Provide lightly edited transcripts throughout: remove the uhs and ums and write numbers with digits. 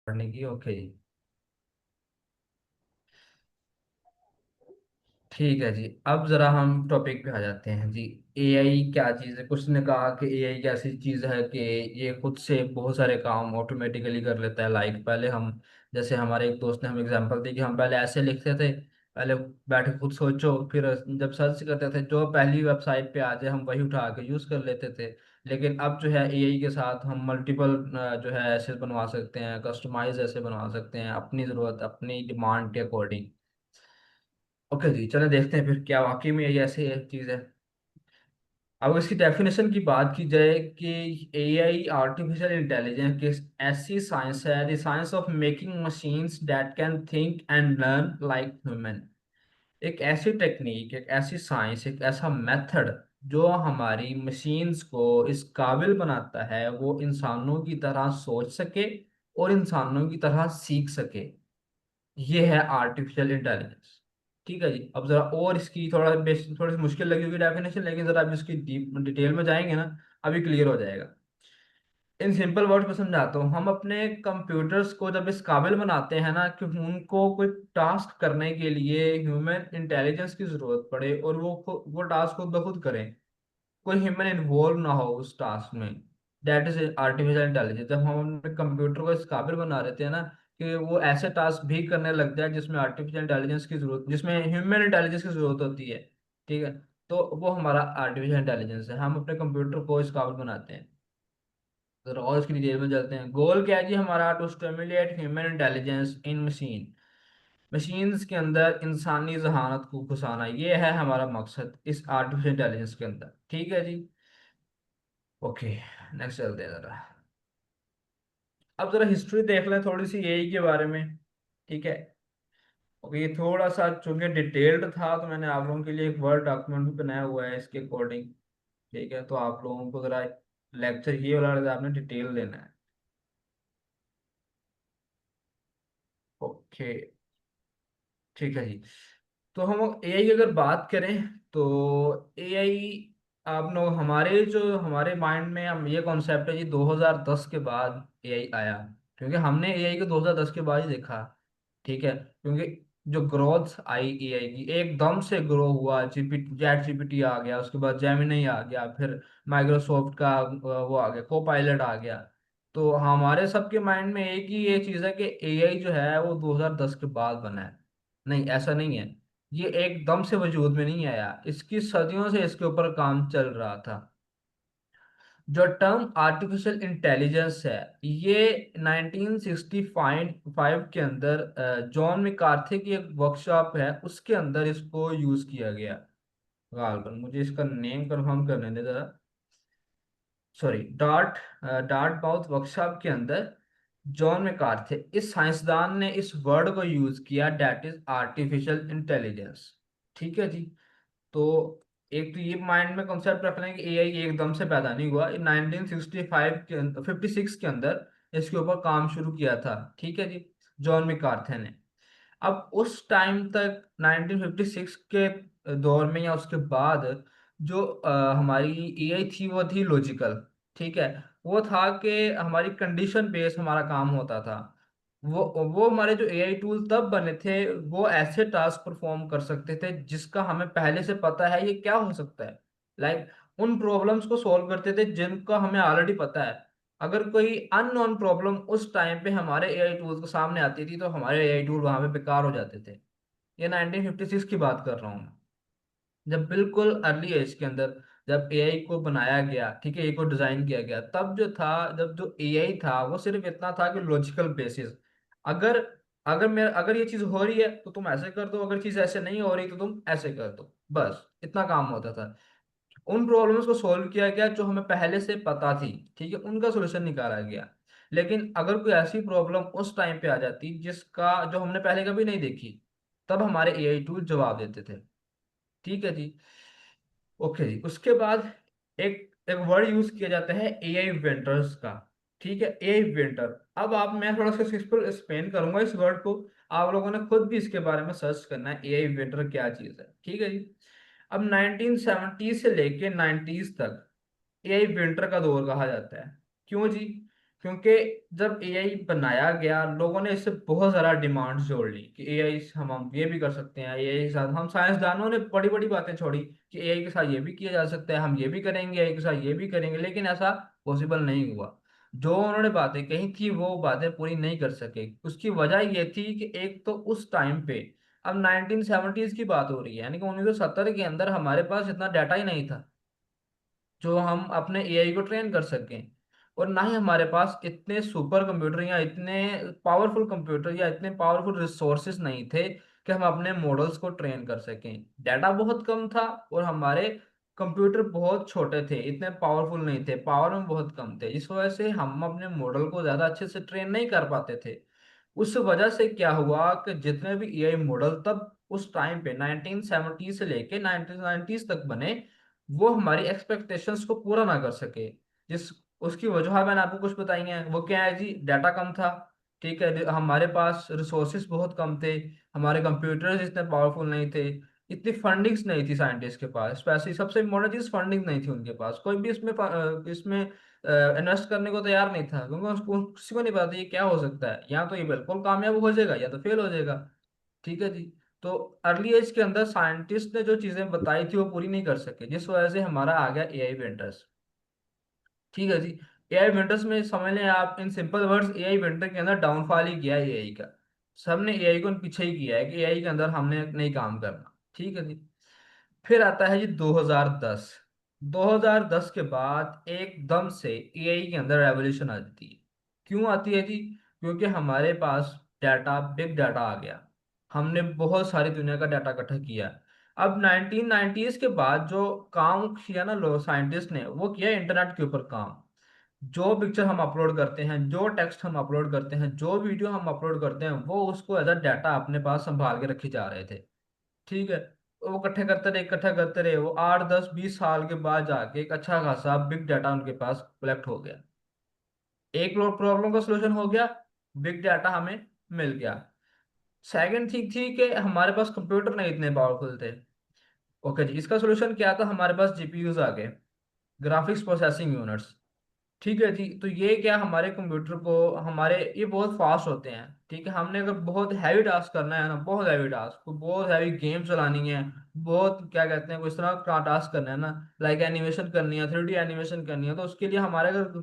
पढ़ने की, ओके जी। ठीक है जी, अब जरा हम टॉपिक पे आ जाते हैं जी। एआई क्या चीज़ है? कुछ ने कहा कि एआई एक ऐसी चीज़ है कि ये खुद से बहुत सारे काम ऑटोमेटिकली कर लेता है। लाइक पहले हम, जैसे हमारे एक दोस्त ने हम एग्जांपल दी कि हम पहले ऐसे लिखते थे, पहले बैठ के खुद सोचो, फिर जब सर्च करते थे जो पहली वेबसाइट पे आ जाए हम वही उठा के यूज़ कर लेते थे। लेकिन अब जो है एआई के साथ हम मल्टीपल जो है ऐसे बनवा सकते हैं, कस्टमाइज ऐसे बनवा सकते हैं अपनी ज़रूरत अपनी डिमांड के अकॉर्डिंग। ओके जी, चलो देखते हैं फिर क्या वाकई में ये ऐसी चीज है। अब इसकी डेफिनेशन की बात की जाए कि एआई आर्टिफिशियल इंटेलिजेंस की ऐसी साइंस है, the science of making machines that can think and learn like human. एक ऐसी टेक्निक, एक ऐसी साइंस, एक ऐसा मेथड जो हमारी मशीन्स को इस काबिल बनाता है वो इंसानों की तरह सोच सके और इंसानों की तरह सीख सके। ये है आर्टिफिशियल इंटेलिजेंस। ठीक है जी, अब जरा और इसकी थोड़ी सी मुश्किल लगी होगी डेफिनेशन, लेकिन जरा अभी इसकी डीप डिटेल में जाएंगे ना, अभी क्लियर हो जाएगा। इन सिंपल वर्ड्स में समझाता हूँ। हम अपने कंप्यूटर्स को जब इस काबिल बनाते हैं ना कि उनको कोई टास्क करने के लिए ह्यूमन इंटेलिजेंस की जरूरत पड़े और वो टास्क खुद ब खुद करें, कोई ह्यूमन इन्वॉल्व ना हो उस टास्क में, दैट इज आर्टिफिशियल इंटेलिजेंस। जब हम अपने कंप्यूटर को इस काबिल बना देते हैं ना कि वो ऐसे टास्क भी करने लग जाए जिसमें आर्टिफिशियल इंटेलिजेंस की जरूरत, जिसमें ह्यूमन इंटेलिजेंस की जरूरत होती है, ठीक है, तो वो हमारा आर्टिफिशियल इंटेलिजेंस है। हम अपने कंप्यूटर को इस काबिल बनाते हैं। तो और इसकी डिटेल में चलते हैं। गोल क्या है जी हमारा? To stimulate human intelligence in machine, machines के अंदर इंसानी जहानत को घुसाना, ये है हमारा मकसद इस आर्टिफिशियल इंटेलिजेंस के अंदर। ठीक है जी, ओके, नेक्स्ट चलते हैं जरा। अब जरा हिस्ट्री देख लें थोड़ी सी एआई के बारे में। ठीक है, ओके, ये थोड़ा सा चूंकि डिटेल्ड था तो मैंने आप लोगों के लिए एक वर्ड डॉक्यूमेंट भी बनाया हुआ है इसके अकॉर्डिंग। ठीक है, तो आप लोगों को जरा लेक्चर ये वाला आपने डिटेल लेना है। ओके, ठीक है जी। तो हम एआई की अगर बात करें तो एआई, आप लोग हमारे जो हमारे माइंड में हम ये कॉन्सेप्ट है जी 2010 के बाद एआई आया, क्योंकि हमने एआई को 2010 के बाद ही देखा। ठीक है, क्योंकि जो ग्रोथ आई एआई की, एकदम से ग्रो हुआ। चैट जीपीटी आ गया, उसके बाद जेमिनी आ गया, फिर माइक्रोसॉफ्ट का वो आ गया, को पायलट आ गया। तो हमारे सबके माइंड में एक ही ये चीज़ है कि एआई जो है वो 2010 के बाद बना है। नहीं, ऐसा नहीं है। ये एकदम से वजूद में नहीं आया, इसकी सदियों से इसके ऊपर काम चल रहा था। जो टर्म आर्टिफिशियल इंटेलिजेंस है, ये 1965 के अंदर जॉन मैकार्थी की एक वर्कशॉप है उसके अंदर इसको यूज किया गया। गालबन, मुझे इसका नेम कंफर्म करने दे जरा। सॉरी, डार्ट माउथ वर्कशॉप के अंदर जॉन मैकार्थी, इस साइंसदान ने इस वर्ड को यूज किया, डेट इज आर्टिफिशियल इंटेलिजेंस। ठीक है जी। तो एक तो ये माइंड में कॉन्सेप्ट रखना है कि एआई एकदम से पैदा नहीं हुआ। 1965 के अंदर, 56 के अंदर इसके ऊपर काम शुरू किया था। ठीक है जी, जॉन मैकार्थी ने। अब उस टाइम तक 1956 के दौर में या उसके बाद जो हमारी एआई थी वो थी लॉजिकल। ठीक है, वो था कि हमारी कंडीशन बेस हमारा काम होता था। वो हमारे जो एआई टूल तब बने थे वो ऐसे टास्क परफॉर्म कर सकते थे जिसका हमें पहले से पता है ये क्या हो सकता है। लाइक उन प्रॉब्लम्स को सॉल्व करते थे जिनका हमें ऑलरेडी पता है। अगर कोई अननोन प्रॉब्लम उस टाइम पे हमारे एआई टूल्स के सामने आती थी तो हमारे एआई टूल वहां पे बेकार हो जाते थे। ये 1956 की बात कर रहा हूँ मैं, जब बिल्कुल अर्ली एज के अंदर जब एआई को बनाया गया, ठीक है, एआई को डिजाइन किया गया, तब जो था, जब जो एआई था वो सिर्फ इतना था कि लॉजिकल बेसिस। अगर अगर ये चीज हो रही है तो तुम ऐसे कर दो, अगर चीज ऐसे नहीं हो रही तो तुम ऐसे कर दो, बस इतना काम होता था। उन प्रॉब्लम्स को सॉल्व किया गया जो हमें पहले से पता थी, ठीक है, उनका सोल्यूशन निकाला गया। लेकिन अगर कोई ऐसी प्रॉब्लम उस टाइम पे आ जाती जिसका जो हमने पहले कभी नहीं देखी, तब हमारे एआई टूल जवाब देते थे। ठीक है जी, ओके जी। उसके बाद एक एक वर्ड यूज किया जाता है एआई वेंडर्स का। ठीक है, एआई वेंडर। अब आप, मैं थोड़ा सा एक्सप्लेन करूंगा इस वर्ड को, आप लोगों ने खुद भी इसके बारे में सर्च करना है एआई वेंडर क्या चीज है। ठीक है जी। अब 1970 से लेके 90s तक एआई विंटर का दौर कहा जाता है। क्यों जी? क्योंकि जब एआई बनाया गया, लोगों ने इससे बहुत सारा डिमांड जोड़ ली कि एआई हम ये भी कर सकते हैं, एआई के साथ हम साइंसदानों ने बड़ी बड़ी बातें छोड़ी कि एआई के साथ ये भी किया जा सकता है, हम ये भी करेंगे, एआई के साथ ये भी करेंगे, लेकिन ऐसा पॉसिबल नहीं हुआ। जो उन्होंने बातें कही थी वो बातें पूरी नहीं कर सके। उसकी वजह ये थी कि एक तो उस टाइम पे, अब 1970s की बात हो रही है, यानी कि 1970 के अंदर हमारे पास इतना डाटा ही नहीं था जो हम अपने एआई को ट्रेन कर सकें। और ना ही हमारे पास इतने सुपर कंप्यूटर या इतने पावरफुल कंप्यूटर या इतने पावरफुल रिसोर्सेज नहीं थे कि हम अपने मॉडल्स को ट्रेन कर सकें। डाटा बहुत कम था और हमारे कंप्यूटर बहुत छोटे थे, इतने पावरफुल नहीं थे, पावर में बहुत कम थे। इस वजह से हम अपने मॉडल को ज़्यादा अच्छे से ट्रेन नहीं कर पाते थे। उस वजह से क्या हुआ कि जितने भी एआई मॉडल तब उस टाइम पे 1970 से लेके 1990s तक बने, वो हमारी एक्सपेक्टेशंस को पूरा ना कर सके। जिस उसकी वजह मैंने आपको कुछ बताई हैं, वो क्या है जी? डाटा कम था, ठीक है, हमारे पास रिसोर्सेज बहुत कम थे, हमारे कंप्यूटर्स इतने पावरफुल नहीं थे, इतनी फंडिंग्स नहीं थी साइंटिस्ट के पास, स्पेशली सबसे इम्पोर्टेंट चीज फंडिंग नहीं थी उनके पास। कोई भी इसमें इन्वेस्ट करने को तैयार नहीं था, क्योंकि उसको किसी को नहीं पता था ये क्या हो सकता है, या तो ये बिल्कुल कामयाब हो जाएगा या तो फेल हो जाएगा। ठीक है जी। तो अर्ली एज के अंदर साइंटिस्ट ने जो चीजें बताई थी वो पूरी नहीं कर सके, जिस वजह से हमारा आ गया एआई वेंडर्स। ठीक है जी। एआई वेंडर्स में समझ लें आप, in simple words, AI vendor के अंदर डाउनफॉल ही किया है एआई का। सबने एआई को पीछे ही किया है कि एआई के अंदर हमने नहीं काम करना। ठीक है जी। फिर आता है जी 2010। 2010 के बाद एकदम से एआई के अंदर रेवोल्यूशन आ जाती है। क्यों आती है जी? क्योंकि हमारे पास डाटा, बिग डाटा आ गया। हमने बहुत सारी दुनिया का डाटा इकट्ठा किया। अब 1990s के बाद जो काम किया ना लोग साइंटिस्ट ने, वो किया इंटरनेट के ऊपर काम। जो पिक्चर हम अपलोड करते हैं, जो टेक्स्ट हम अपलोड करते हैं, जो वीडियो हम अपलोड करते हैं, वो उसको एज अ डाटा अपने पास संभाल के रखे जा रहे थे। ठीक है। वो इकट्ठा करते रहे, वो 8 10 20 साल के बाद जाके एक अच्छा खासा बिग डाटा उनके पास कलेक्ट हो गया। एक लोग प्रॉब्लम का सोल्यूशन हो गया, बिग डाटा हमें मिल गया। सेकंड थिंग थी कि हमारे पास कंप्यूटर नहीं इतने पावरफुल थे। ओके जी, इसका सोल्यूशन क्या था? हमारे पास जीपीयूज आ गए, ग्राफिक्स प्रोसेसिंग यूनिट्स। ठीक है जी। तो ये क्या, हमारे कंप्यूटर को, हमारे ये बहुत फास्ट होते हैं। ठीक है, हमने अगर बहुत हैवी टास्क करना है ना, बहुत हैवी टास्क, बहुत हैवी गेम चलानी है, बहुत क्या कहते हैं, कोई इस तरह का टास्क करना है ना, लाइक एनिमेशन करनी है, 3D एनिमेशन करनी है, तो उसके लिए हमारे अगर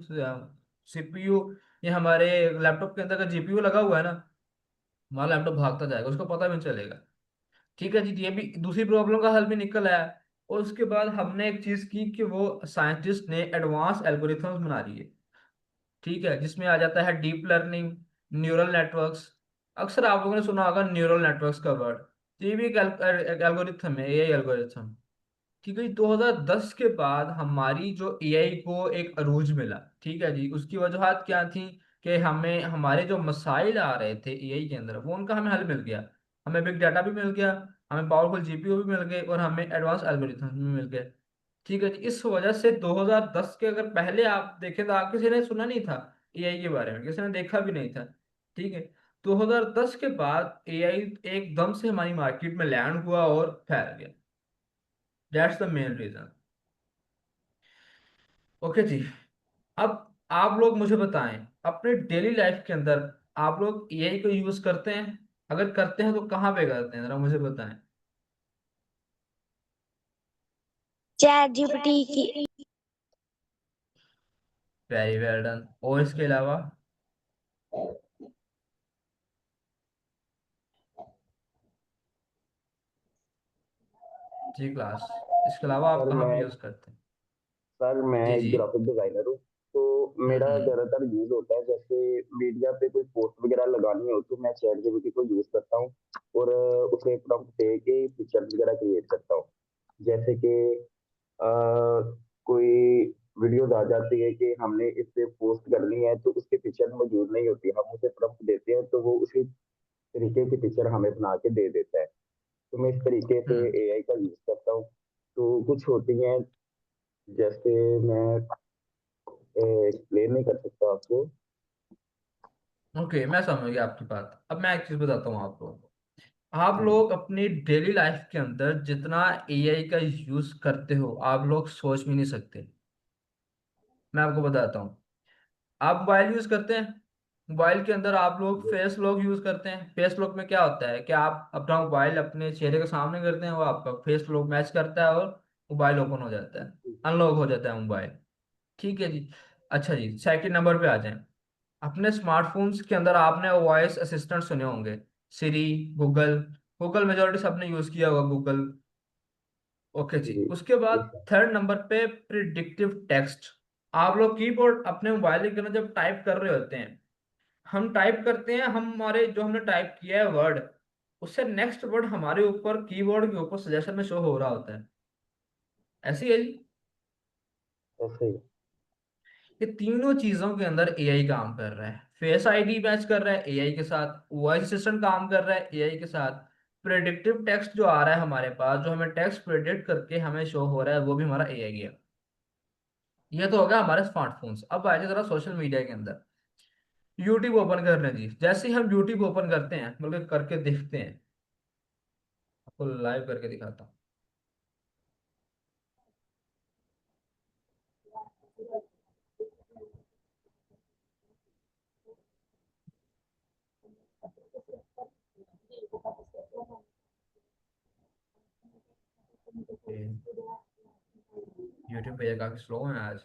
सीपीयू या हमारे लैपटॉप के अंदर अगर जीपीयू लगा हुआ है ना, हमारा लैपटॉप भागता जाएगा, उसको पता भी नहीं चलेगा। ठीक है जी। ये भी दूसरी प्रॉब्लम का हल भी निकल आया। और उसके बाद हमने एक चीज की कि वो साइंटिस्ट ने एडवांस एल्गोरिथम्स बना लिए। ठीक है, जिसमें आ जाता है डीप लर्निंग, न्यूरल नेटवर्क्स। अक्सर आप लोगों ने सुना होगा न्यूरल नेटवर्क्स का वर्ड। ये भी एक एल्गोरिथम है, एआई एल्गोरिथम। ठीक है जी। 2010 के बाद हमारी जो एआई को एक अरूज मिला। ठीक है जी। उसकी वजूहत क्या थी? कि हमें हमारे जो मसाइल आ रहे थे एआई के अंदर, वो उनका हमें हल मिल गया। हमें बिग डाटा भी मिल गया, हमें पावरफुल जीपीयू भी मिल गए, और हमें एडवांस एल्गोरिथम भी मिल गए। ठीक है जी। इस वजह से 2010 के अगर पहले आप देखें तो आप किसी ने सुना नहीं था एआई के बारे में, किसी ने देखा भी नहीं था। ठीक है। 2010 के बाद एआई एकदम से हमारी मार्केट में लैंड हुआ और फैल गया। That's the main reason. Okay जी। अब आप लोग मुझे बताएं, अपने डेली लाइफ के अंदर आप लोग एआई को यूज करते हैं? अगर करते हैं तो कहाँ पे करते हैं, जरा मुझे बताएं। चैट जीपीटी की। Very well done. और इसके अलावा? जी क्लास, इसके अलावा आप सर कहाँ पे मैं यूज करते हैं? सर मैं जी एक जी। ग्राफिक डिजाइनर हूँ। तो मेरा हम्म। ज्यादातर यूज होता है, जैसे मीडिया पे कोई पोस्ट वगैरह लगानी हो तो मैं चैट जीपीटी को यूज करता हूँ। और उसे प्रॉम्प्ट दे के पिक्चर वगैरह क्रिएट करता हूँ। जैसे कि अ, कोई वीडियोज आ जाती है कि हमने इस पे पोस्ट करनी है तो उसकी पिक्चर मौजूद नहीं होती, हम उसे प्रॉम्प्ट देते हैं तो वो उसी तरीके की पिक्चर हमें बना के दे देता है। तो मैं इस तरीके से हम्म। एआई का यूज करता हूँ। तो कुछ होती हैं, जैसे मैं एक्सप्लेन नहीं कर सकता आपको। ओके, मैं समझ गया आपकी बात। अब मैं एक चीज बताता हूँ आप लोगों को। आप हाँ जी। लोग अपनी डेली लाइफ के अंदर जितना एआई का यूज करते हो, आप लोग सोच भी नहीं सकते। मैं आपको बताता हूँ। आप मोबाइल यूज करते हैं, मोबाइल के अंदर आप लोग फेस लॉक यूज करते हैं। फेस लॉक में क्या होता है कि आप अपना मोबाइल अपने चेहरे के सामने करते हैं, वो आपका फेस लॉक मैच करता है और मोबाइल ओपन हो जाता है, अनलॉक हो जाता है मोबाइल। ठीक है जी। अच्छा जी, सेकंड नंबर पे आ जाएं। अपने स्मार्टफोन्स के अंदर आपने वॉइस असिस्टेंट सुने होंगे, सिरी, गूगल। गूगल मेजोरिटी सबने यूज किया होगा, गूगल। ओके जी। जी उसके बाद yes, sir. थर्ड नंबर पे प्रिडिक्टिव टेक्स्ट। आप लोग कीबोर्ड अपने मोबाइल के अंदर जब टाइप कर रहे होते हैं, हम टाइप करते हैं, हम हमारे जो हमने टाइप किया है वर्ड, उससे नेक्स्ट वर्ड हमारे ऊपर कीबोर्ड के ऊपर सजेशन में शो हो रहा होता है। ऐसी है जी। ऐसे ही ये तीनों चीजों के अंदर एआई काम कर रहा है। फेस आईडी मैच कर रहा है एआई के साथ, वॉइस असिस्टेंट काम कर रहा है एआई के साथ, प्रेडिक्टिव टेक्स्ट जो आ रहा है हमारे पास, जो हमें टेक्स्ट प्रेडिक्ट करके हमें शो हो रहा है, वो भी हमारा एआई है। ये तो हो गया हमारे स्मार्टफोन्स। अब आए जरा सोशल मीडिया के अंदर। यूट्यूब ओपन कर लें जी। जैसे ही हम यूट्यूब ओपन करते हैं, मतलब करके देखते हैं, आपको लाइव करके दिखाता हूँ। यूट्यूब पे ये काफी स्लो है आज।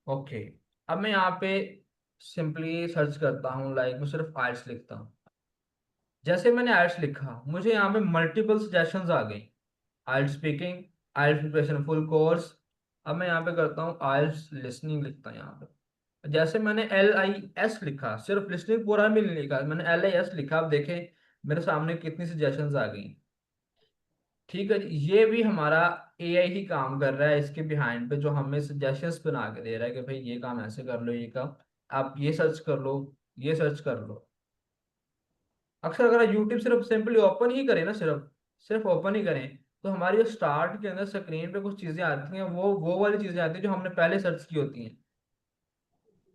ओके। अब मैं यहाँ पे सिंपली सर्च करता हूँ, लाइक मैं सिर्फ आइल्स लिखता हूँ। जैसे मैंने आइल्स लिखा, मुझे यहाँ पे मल्टीपल सजेशंस आ गई। आइल्स स्पीकिंग, आइल्स प्रिपरेशन फुल कोर्स। अब मैं यहाँ पे करता हूँ आइल्स लिसनिंग लिखता हूँ यहाँ पे। जैसे मैंने LIS लिखा, सिर्फ लिसनिंग पूरा भी नहीं लिखा, मैंने LIS लिखा। अब देखें मेरे सामने कितनी सजेशंस आ गई। ठीक है जी, ये भी हमारा एआई ही काम कर रहा है इसके बिहाइंड पे, जो हमें सजेशंस बना के दे रहा है कि भाई ये काम ऐसे कर लो, ये काम आप ये सर्च कर लो, ये सर्च कर लो। अक्सर अगर यूट्यूब सिर्फ सिंपली ओपन ही करें ना, सिर्फ सिर्फ ओपन ही करें, तो हमारी जो स्टार्ट के अंदर स्क्रीन पे कुछ चीजें आती हैं, वो वाली चीजें आती हैं जो हमने पहले सर्च की होती हैं।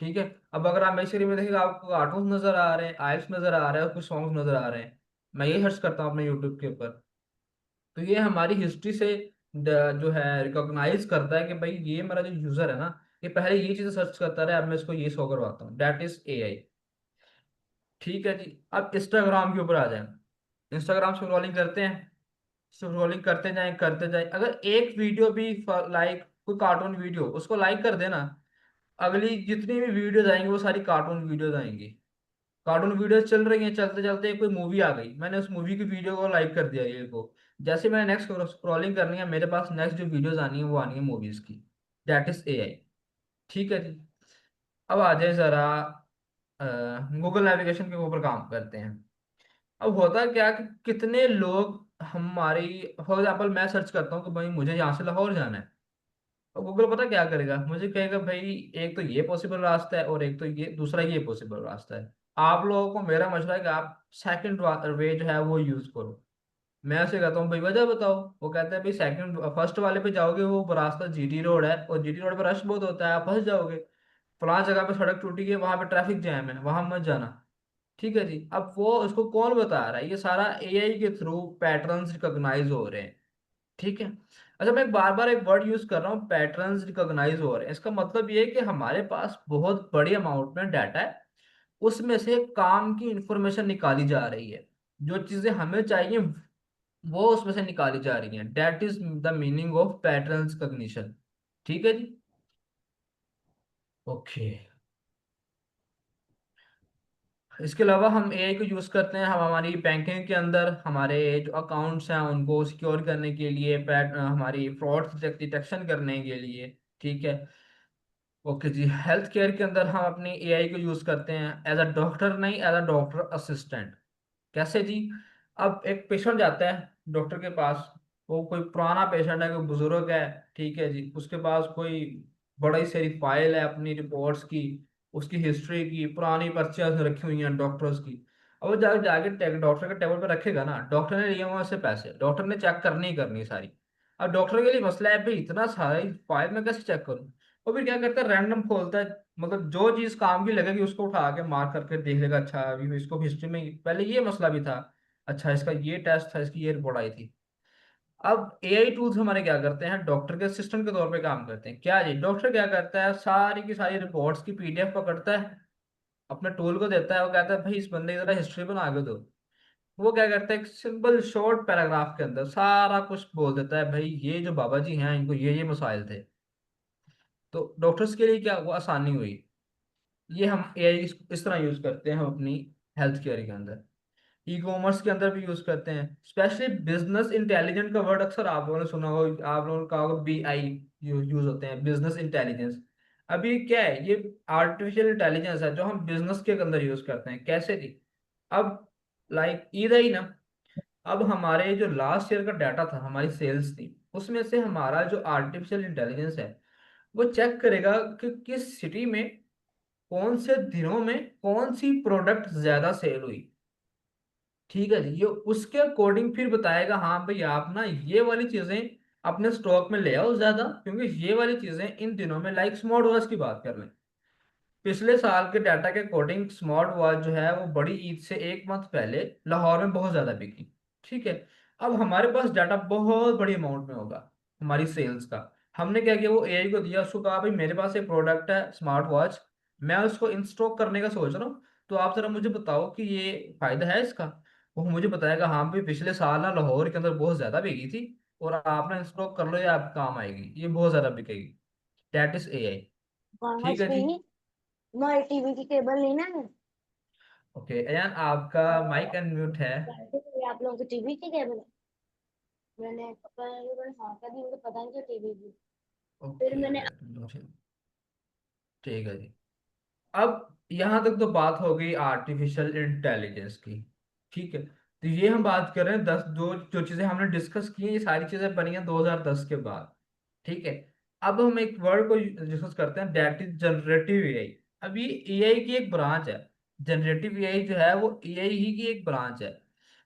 ठीक है। अब अगर आप मेरी स्क्रीन में देखेंगे, आपको कार्टून नजर आ रहे हैं, आइल्स नजर आ रहे हैं और कुछ सॉन्ग्स नजर आ रहे हैं। मैं ये सर्च करता हूँ अपने यूट्यूब के ऊपर, तो ये हमारी हिस्ट्री से जो है रिकॉग्नाइज करता है कि भाई ये मेरा जो यूजर है ना, ये पहले ये चीजें सर्च करता रहा, अब मैं इसको ये शो करवाता हूँ। That is AI. ठीक है जी। अब इंस्टाग्राम के ऊपर आ जाए। इंस्टाग्राम स्क्रॉलिंग करते हैं, स्क्रॉलिंग करते जाएं, अगर एक वीडियो भी लाइक, कोई कार्टून वीडियो उसको लाइक कर देना, अगली जितनी भी वीडियोज आएंगी वो सारी कार्टून वीडियोज आएंगी। कार्टून वीडियोस चल रही हैं, चलते चलते कोई मूवी आ गई, मैंने उस मूवी की वीडियो को लाइक कर दिया रील को। जैसे मैंने नेक्स्ट स्क्रॉलिंग करनी है, मेरे पास नेक्स्ट जो वीडियोस आनी है वो आनी है मूवीज की। That is AI. ठीक है जी। अब आ जाए जरा गूगल नेविगेशन के ऊपर काम करते हैं। अब होता क्या कि कितने लोग हमारी, फॉर एग्जाम्पल मैं सर्च करता हूँ कि भाई मुझे यहाँ से लाहौर जाना है, तो गूगल पता क्या करेगा, मुझे कहेगा भाई एक तो ये पॉसिबल रास्ता है और एक तो ये दूसरा ये पॉसिबल रास्ता है। आप लोगों को मेरा मशवरा है कि आप सेकंड वे जो है वो यूज करो। मैं ऐसे कहता हूँ भाई वजह बताओ, वो कहता है भाई सेकंड फर्स्ट वाले पे जाओगे वो रास्ता GT रोड है और GT रोड पे रश बहुत होता है, आप फंस जाओगे। फलां जगह पे सड़क टूटी है, वहां पे ट्रैफिक जैम है, वहां मत जाना। ठीक है जी। अब वो उसको कौन बता रहा है, ये सारा एआई के थ्रू पैटर्न्स रिकॉग्नाइज हो रहे हैं। ठीक है। अच्छा, मैं बार बार एक वर्ड यूज कर रहा हूँ, पैटर्न्स रिकॉग्नाइज हो रहे हैं। इसका मतलब ये है कि हमारे पास बहुत बड़ी अमाउंट में डाटा है, उसमें से काम की इंफॉर्मेशन निकाली जा रही है, जो चीजें हमें चाहिए वो उसमें से निकाली जा रही हैं। That is the meaning of patterns cognition. ठीक है जी। ओके। इसके अलावा हम एआई को यूज करते हैं हम हमारी बैंकिंग के अंदर, हमारे जो अकाउंट्स हैं उनको सिक्योर करने के लिए, हमारी फ्रॉड डिटेक्शन करने के लिए। ठीक है। ओके जी। हेल्थ केयर के अंदर हम अपनी एआई को यूज करते हैं एज अ डॉक्टर, नहीं एज अ डॉक्टर असिस्टेंट। कैसे जी? अब एक पेशेंट जाता है डॉक्टर के पास, वो कोई पुराना पेशेंट है, कोई बुजुर्ग है। ठीक है जी। उसके पास कोई बड़ी सारी फाइल है अपनी रिपोर्ट्स की, उसकी हिस्ट्री की, पुरानी पर्चियां उसने रखी हुई हैं डॉक्टर्स की। अब वो जाके जाके डॉक्टर के टेबल पे रखेगा ना, डॉक्टर ने लिए हुए उससे पैसे, डॉक्टर ने चेक करनी ही करनी सारी। अब डॉक्टर के लिए मसला है भाई इतना सारा फाइल मैं कैसे चेक करूँ। वो फिर क्या करता है, रैंडम खोलता है, मतलब जो चीज काम की लगेगी उसको उठा के मार करके देख लेगा। अच्छा अभी इसको हिस्ट्री में पहले ये मसला भी था, अच्छा इसका ये टेस्ट था, इसकी ये रिपोर्ट आई थी। अब एआई टूल्स हमारे क्या करते हैं, डॉक्टर के असिस्टेंट के तौर पे काम करते हैं। क्या जी, डॉक्टर क्या करता है, सारी की सारी रिपोर्ट्स की पीडीएफ पकड़ता है, अपने टूल को देता है, वो कहता है भाई इस बंदे की जरा हिस्ट्री बना के दो। वो क्या करता है, एक सिंपल शॉर्ट पैराग्राफ के अंदर सारा कुछ बोल देता है, भाई ये जो बाबा जी हैं इनको ये मसाइल थे। तो डॉक्टर्स के लिए क्या वो आसानी हुई। ये हम एआई इस तरह यूज करते हैं हम अपनी हेल्थ केयर के अंदर। ई कॉमर्स के अंदर भी यूज करते हैं, स्पेशली बिजनेस इंटेलिजेंट का वर्ड अक्सर आप लोगों ने सुना हो, आप लोगों ने कहा होगा BI यूज होते हैं, बिजनेस इंटेलिजेंस। अभी क्या है, ये आर्टिफिशियल इंटेलिजेंस है जो हम बिजनेस के अंदर यूज करते हैं। कैसे जी, अब लाइक ईद ही ना, अब हमारे जो लास्ट ईयर का डाटा था, हमारी सेल्स थी, उसमें से हमारा जो आर्टिफिशियल इंटेलिजेंस है वो चेक करेगा कि किस सिटी में कौन से दिनों में कौन सी प्रोडक्ट ज्यादा सेल हुई। ठीक है जी, ये उसके अकॉर्डिंग फिर बताएगा हाँ भाई आप ना ये वाली चीजें अपने स्टॉक में ले आओ ज्यादा, क्योंकि ये वाली चीजें इन दिनों में, लाइक स्मार्ट वॉच की बात कर लें, पिछले साल के डाटा के अकॉर्डिंग स्मार्ट वॉच जो है वो बड़ी ईद से एक मंथ पहले लाहौर में बहुत ज्यादा बिकी। ठीक है, अब हमारे पास डाटा बहुत बड़ी अमाउंट में होगा हमारी सेल्स का। हमने क्या किया, वो एआई को दिया, उसको कहा भाई मेरे पास एक प्रोडक्ट है स्मार्ट वॉच, मैं उसको इन स्टॉक करने का सोच रहा हूँ, तो आप जरा मुझे बताओ कि ये फायदा है इसका। वो मुझे बताएगा हाँ भाई पिछले साल ना लाहौर के अंदर बहुत ज्यादा बिकी थी, और आप ना इन स्टॉक कर लो, ये आप काम आएगी, ये बहुत ज्यादा बिकेगी। That is AI. ठीक आज है भी जी। हमारे टीवी की केबल नहीं ना है। ओके अयान, आपका माइक अनम्यूट है। ये आप लोगों की टीवी की केबल है। मैंने मैंने हाँ कर दी, मुझे पता नहीं था टीवी की। फिर ओके मैंने ठीक है जी। अब यहां तक तो बात हो गई आर्टिफिशियल इंटेलिजेंस की। ठीक है, तो ये हम बात कर रहे हैं 10, जो जो चीजें हमने डिस्कस की हैं ये सारी चीजें बनी हैं 2010 के बाद। ठीक है, अब हम एक वर्ड को डिस्कस करते हैं, दैट इज जनरेटिव एआई। अब ये एआई की एक ब्रांच है, जनरेटिव एआई जो है वो एआई ही की एक ब्रांच है।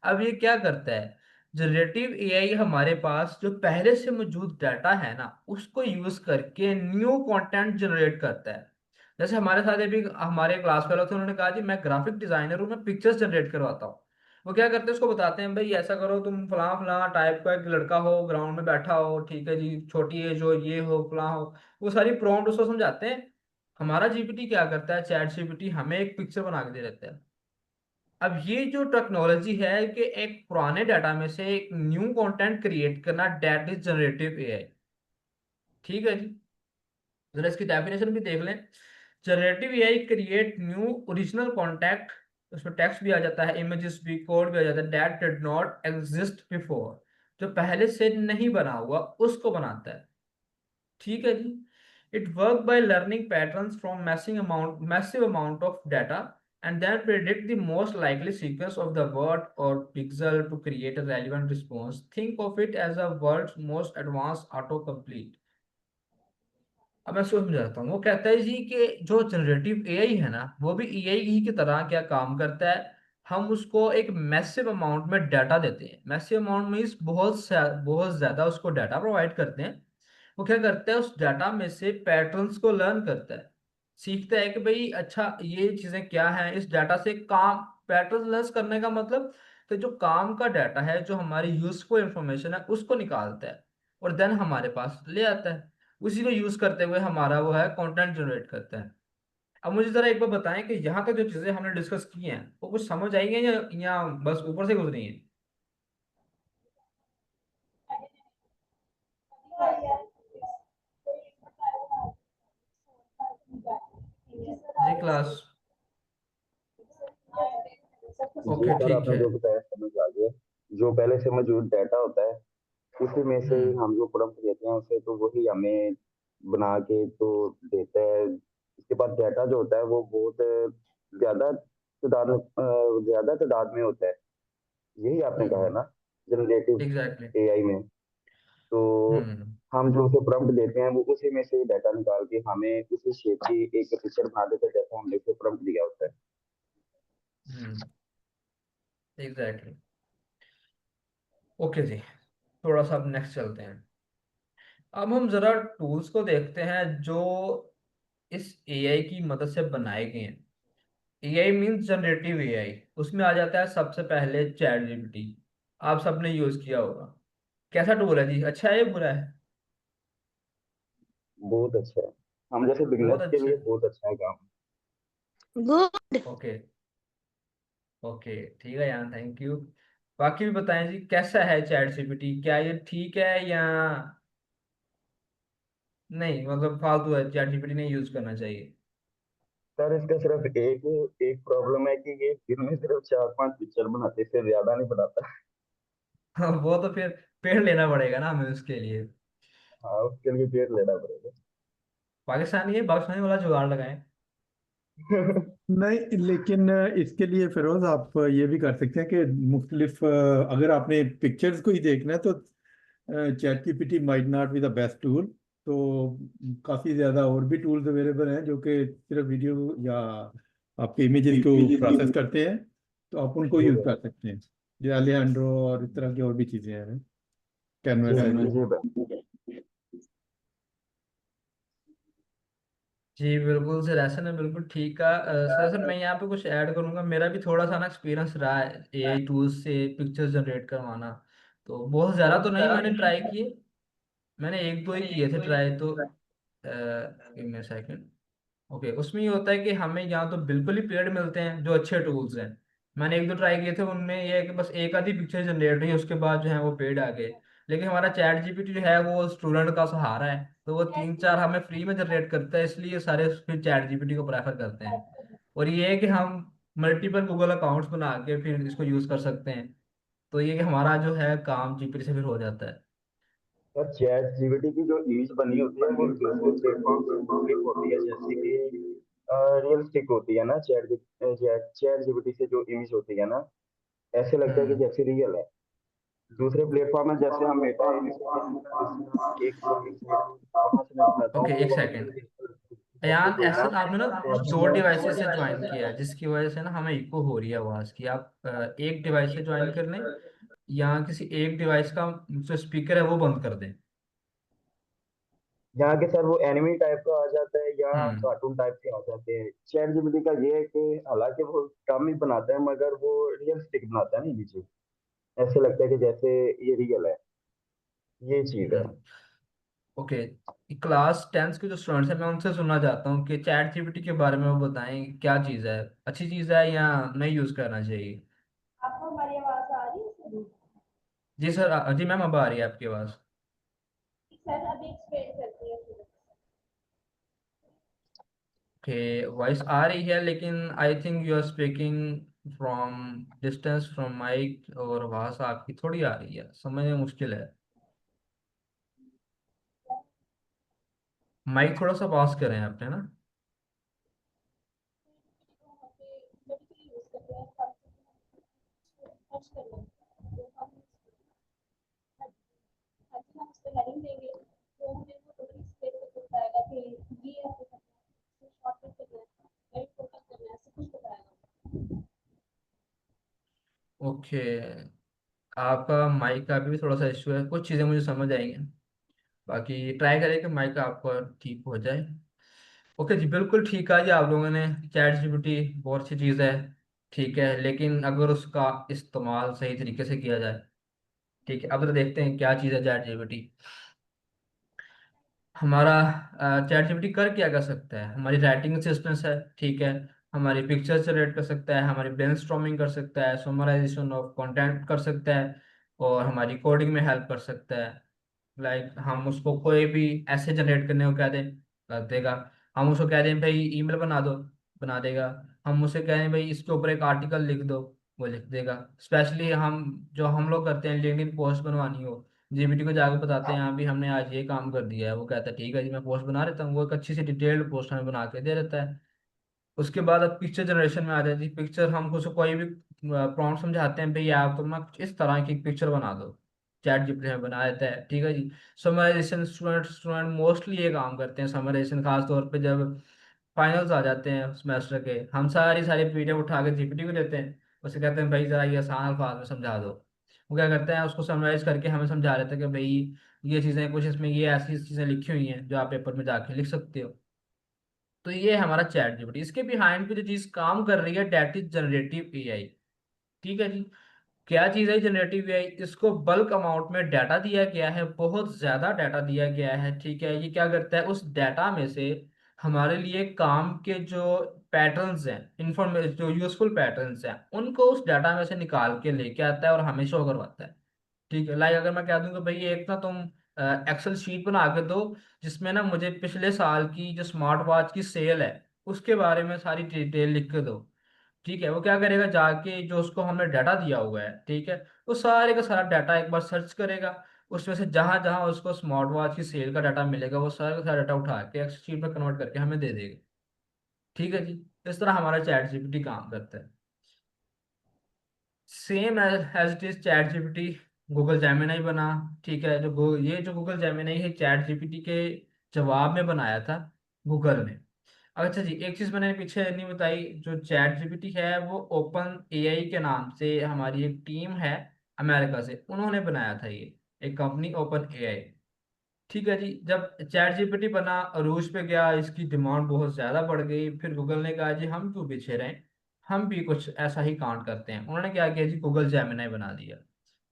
अब ये क्या करता है, जनरेटिव एआई हमारे पास जो पहले से मौजूद डाटा है ना उसको यूज करके न्यू कंटेंट जनरेट करता है। जैसे हमारे साथ अभी हमारे क्लास फेलो थे, उन्होंने कहा जी मैं ग्राफिक डिजाइनर हूँ, मैं पिक्चर्स जनरेट करवाता हूँ। वो क्या करते हैं, उसको बताते हैं भाई ऐसा करो, तुम फलां फलां टाइप का एक लड़का हो, ग्राउंड में बैठा हो, ठीक है जी, छोटी एज हो, ये हो फलां हो, वो सारी प्रॉम्प्ट उसको समझाते हैं। हमारा जीपीटी क्या करता है, चैट जीपीटी हमें एक पिक्चर बना के दे देता है। अब ये जो टेक्नोलॉजी है कि एक पुराने डाटा में से एक न्यू कंटेंट क्रिएट करना, दैट इज जनरेटिव एआई। ठीक है जी, जरा इसकी डेफिनेशन भी देख लें। Generative AI create new original contact, उसमें टेक्स्ट भी आ जाता है, इमेजेस भी, कोड भी आ जाता है, that did not exist before, जो पहले से नहीं बना हुआ उसको बनाता है। ठीक है जी, it work by learning patterns from massive amount of data and then predict the most likely sequence of the word or pixel to create a relevant response. Think of it as a world's most advanced autocomplete. अब मैं उसको समझाता हूँ। वो कहता है जी कि जो जनरेटिव एआई है ना वो भी एआई ही की तरह क्या काम करता है, हम उसको एक मैसिव अमाउंट में डाटा देते हैं। मैसिव अमाउंट मीन्स बहुत ज्यादा उसको डाटा प्रोवाइड करते हैं। वो क्या करता है, उस डाटा में से पैटर्न्स को लर्न करता है, सीखता है कि भाई अच्छा ये चीजें क्या हैं, इस डाटा से काम, पैटर्न लर्न करने का मतलब कि जो काम का डाटा है, जो हमारी यूजफुल इंफॉर्मेशन है उसको निकालता है और देन हमारे पास ले आता है। उसी को यूज करते हुए हमारा वो है कंटेंट जनरेट करता है। अब मुझे जरा एक बार बताएं कि यहाँ तक जो चीजें हमने डिस्कस की हैं वो कुछ समझ आई हैं या बस ऊपर से गुजरी हैं। जी क्लास। जी ओके सर, ठीक आपने है। जो बताया समझ आ गया। जो पहले से मौजूद डाटा होता है उसी में से हम्म हम जो प्रॉम्प्ट देते हैं उसे, तो वही हमें बना के तो देता है। इसके बाद डाटा जो होता है वो बहुत ज्यादा तादाद में होता है। यही आपने कहा है हम्म ना, जनरेटिव एग्जैक्टली। एआई में। तो हम्म हम जो उसे प्रॉम्प्ट देते हैं वो उसी में से डाटा निकाल के हमें उसी शेप की एक पिक्चर बना देता है, जैसा हमने उसे प्रॉम्प्ट दिया होता है। हम्म एग्जैक्टली। ओके जी, थोड़ा सा अब नेक्स्ट चलते हैं। अब हम जरा टूल्स को देखते हैं जो इस एआई की मदद से बनाए गए हैं। एआई मीन्स जनरेटिव एआई, उसमें आ जाता है सबसे पहले चैट जीपीटी, आप सबने यूज किया होगा। कैसा टूल है जी, अच्छा है या बुरा है? बहुत अच्छा है, हम जैसे बहुत बिगनर्स के अच्छा लिए है। बहुत अच्छा है काम। गुड। ओके। ओके ठीक है यार, थैंक यू। बाकी भी बताएं जी, कैसा है चैट जीपीटी, क्या ये ठीक है या नहीं, मतलब फालतू है, चैट जीपीटी नहीं यूज करना चाहिए? सर इसका सिर्फ एक एक प्रॉब्लम है कि ये दिन में सिर्फ 4-5 पिक्चर बनाते, इससे ज्यादा नहीं बनाता। हाँ, वो तो फिर पेड़ लेना पड़ेगा ना हमें उसके लिए। हाँ, उसके लिए पेड़ लेना पड़ेगा। पाकिस्तानी है, पाकिस्तानी वाला जुगाड़ लगाएं। नहीं, लेकिन इसके लिए फिरोज आप ये भी कर सकते हैं कि मुख्तलिफ अगर आपने पिक्चर्स को ही देखना है तो chat GPT might not be the best tool. तो काफ़ी ज़्यादा और भी टूल्स अवेलेबल हैं जो कि सिर्फ वीडियो या आपके इमेजेस को प्रोसेस करते हैं, तो आप उनको जी यूज़ भाई। कर सकते हैं। जो एलियांड्रो और इस तरह की और भी चीज़ें हैं, जी कैनवस है जी। जी भाई। जी बिल्कुल सर, ऐसा ना बिल्कुल ठीक है। सर मैं यहाँ पे कुछ ऐड करूंगा, मेरा भी थोड़ा सा ना एक्सपीरियंस रहा है एआई टूल्स से पिक्चर्स जनरेट करवाना। तो बहुत ज़्यादा तो नहीं मैंने ट्राई किए, मैंने एक दो ही किए थे ट्राई। तो गिव मी सेकंड। ओके, उसमें ये होता है कि हमें यहाँ तो बिल्कुल ही पेड मिलते हैं जो अच्छे टूल्स हैं। मैंने एक दो ट्राई किए थे, उनमें ये है कि बस एक आधी पिक्चर जनरेट हुई, उसके बाद जो है वो पेड आ गए। लेकिन हमारा चैट जीपीटी जो है वो स्टूडेंट का सहारा है, तो वो तीन चार हमें फ्री में जनरेट करता है, इसलिए सारे फिर चैट जीपीटी को प्रेफर करते हैं। और ये है कि हम मल्टीपल गूगल अकाउंट्स बना के फिर इसको यूज कर सकते हैं। तो ये कि हमारा जो है काम जीपीटी से फिर हो जाता है। सर चैट जीपीटी की जो इमेज बनी होती है वो दूसरे प्लेटफॉर्म से क्लिक होती है, जैसे कि रियलिस्टिक होती है ना। चैट जीपीटी से जो इमेज होती है ना, ऐसे लगता है कि हम्म। जैसे रियल है। दूसरे प्लेटफॉर्म में जैसे हम मेटा यूज करते हैं ना, जिसमें एक वेबसाइट वहां से मैं बनाता हूँ ओके, तो एक वहाँ सेकेंड। पे जैसे यार कोई ना ऐसे आपने ना दो आपने डिवाइसेस से ज्वाइन किया है, जिसकी वजह से ना हमें इको हो रही है आवाज की। आप एक डिवाइस से ज्वाइन कर लें, या किसी एक डिवाइस का जो स्पीकर है वो बंद कर दें। यहाँ के सर वो एनिमी टाइप का आ जाता है या हम्म। कार्टून टाइप के आ जाते हैं। चैट जीपीटी का ये है कि हालांकि वो कम ही बनाता है मगर वो रियलिस्टिक बनाता है ना इमेज। ऐसे लगता है कि जैसे ये रियल है। ये चीज है। हम्म। ओके। क्लास टेंथ के जो स्टूडेंट्स हैं, मैं उनसे सुनना चाहता हूँ कि चैट जीपीटी के बारे में वो बताएं, क्या चीज़ है, अच्छी चीज़ है या नहीं यूज़ करना चाहिए? आपको हमारी आवाज आ रही है? जी सर, जी मैम, अब आ रही है आपकी आवाज़। सर अभी एक्सप्लेन करती है फिर। ओके, वॉइस आ रही है, लेकिन I think you are speaking from distance from mic, और आवाज़ आपकी थोड़ी आ रही है, समझना मुश्किल है। माइक थोड़ा सा पास करें आपने ना। ओके, आपका माइक का भी थोड़ा सा इशू है, कुछ चीज़ें मुझे समझ आएंगी, बाकी ट्राई करें कि माइक आपका ठीक हो जाए। ओके जी, बिल्कुल ठीक है जी, आप लोगों ने चैट जीपीटी बहुत अच्छी चीज़ है, ठीक है, लेकिन अगर उसका इस्तेमाल सही तरीके से किया जाए। ठीक है, अब तो देखते हैं क्या चीज़ है चैट जीपीटी। हमारा चैट जीपीटी कर सकता है, हमारी राइटिंग असिस्टेंस है, ठीक है, हमारी पिक्चर जनरेट कर सकता है, हमारी ब्रेनस्टॉर्मिंग कर सकता है, समराइजेशन ऑफ कंटेंट कर सकता है, और हमारी कोडिंग में हेल्प कर सकता है। लाइक हम उसको कोई भी ऐसे जनरेट करने को कह दें, कर देगा। हम उसको कह दें भाई ईमेल बना दो, बना देगा। हम उसे कह दें भाई इसके ऊपर एक आर्टिकल लिख दो, वो लिख देगा। स्पेशली हम जो हम लोग करते हैं, लिंक्डइन पोस्ट बनवानी हो, जीपीटी को जाकर बताते हैं हाँ भी हमने आज ये काम कर दिया है, वो कहता है ठीक है जी मैं पोस्ट बना देता हूँ, वो एक अच्छी सी डिटेल्ड पोस्ट हमें बना के दे देता है। उसके बाद अब पिक्चर जनरेशन में आ जाती है। पिक्चर हम उसको कोई भी प्रॉम्प्ट समझाते हैं भाई आप तुम ना कुछ इस तरह की पिक्चर बना दो, चैट जीपीटी में बना देता है, ठीक है जी। समराइजेशन, स्टूडेंट स्टूडेंट मोस्टली ये काम करते हैं समराइजेशन, खास तौर पे जब फाइनल्स आ जाते हैं सेमेस्टर के, हम सारी सारी पीडीएफ उठा के जीपीटी को देते हैं, उसे कहते हैं भाई जरा ये आसान अल्फाज में समझा दो। वो क्या करते हैं, उसको समराइज करके हमें समझा देते हैं कि भाई ये चीज़ें कुछ इसमें ये ऐसी चीज़ें लिखी हुई हैं जो आप पेपर में जाके लिख सकते हो। तो ये है हमारा चैट जीपीटी। इसके बिहाइंड पे जो चीज काम कर रही है, डेट इज जनरेटिव एआई, ठीक है जी। क्या चीज़ है जनरेटिव एआई? इसको बल्क अमाउंट में डाटा दिया गया है, बहुत ज़्यादा डाटा दिया गया है, ठीक है। ये क्या करता है, उस डाटा में से हमारे लिए काम के जो पैटर्न्स हैं, इंफॉर्मेशन जो यूजफुल पैटर्न्स हैं, उनको उस डाटा में से निकाल के लेके आता है और हमें शो करवाता है। ठीक है, लाइक अगर मैं कह दूं कि भाई एक ना तुम एक्सेल शीट बना के दो जिसमें ना मुझे पिछले साल की जो स्मार्ट वॉच की सेल है उसके बारे में सारी डिटेल लिख के दो। ठीक है, वो क्या करेगा, जाके जो उसको हमने डाटा दिया हुआ है, ठीक है, वो सारे का सारा डाटा एक बार सर्च करेगा, उसमें से जहां जहां उसको स्मार्ट वॉच की सेल का डाटा मिलेगा वो सारा का सारा डाटा उठा के एक्सेल शीट में कन्वर्ट करके हमें दे देगा। ठीक है जी। इस तरह हमारा चैट जीपीटी काम करता है। Same as it is chat GPT Google Gemini बना। ठीक है, ये जो गूगल जेमिनाई है चैट जीपीटी के जवाब में बनाया था गूगल ने। अच्छा जी, एक चीज मैंने पीछे नहीं बताई, जो चैट जीपीटी है वो ओपन एआई के नाम से हमारी एक टीम है अमेरिका से, उन्होंने बनाया था ये, एक कंपनी ओपन एआई। ठीक है जी। जब चैट जीपीटी बना, अरूज पे गया, इसकी डिमांड बहुत ज्यादा बढ़ गई, फिर गूगल ने कहा जी हम क्यों पीछे रहें, हम भी कुछ ऐसा ही कांड करते हैं। उन्होंने क्या किया जी, गूगल जेमिनाई बना दिया।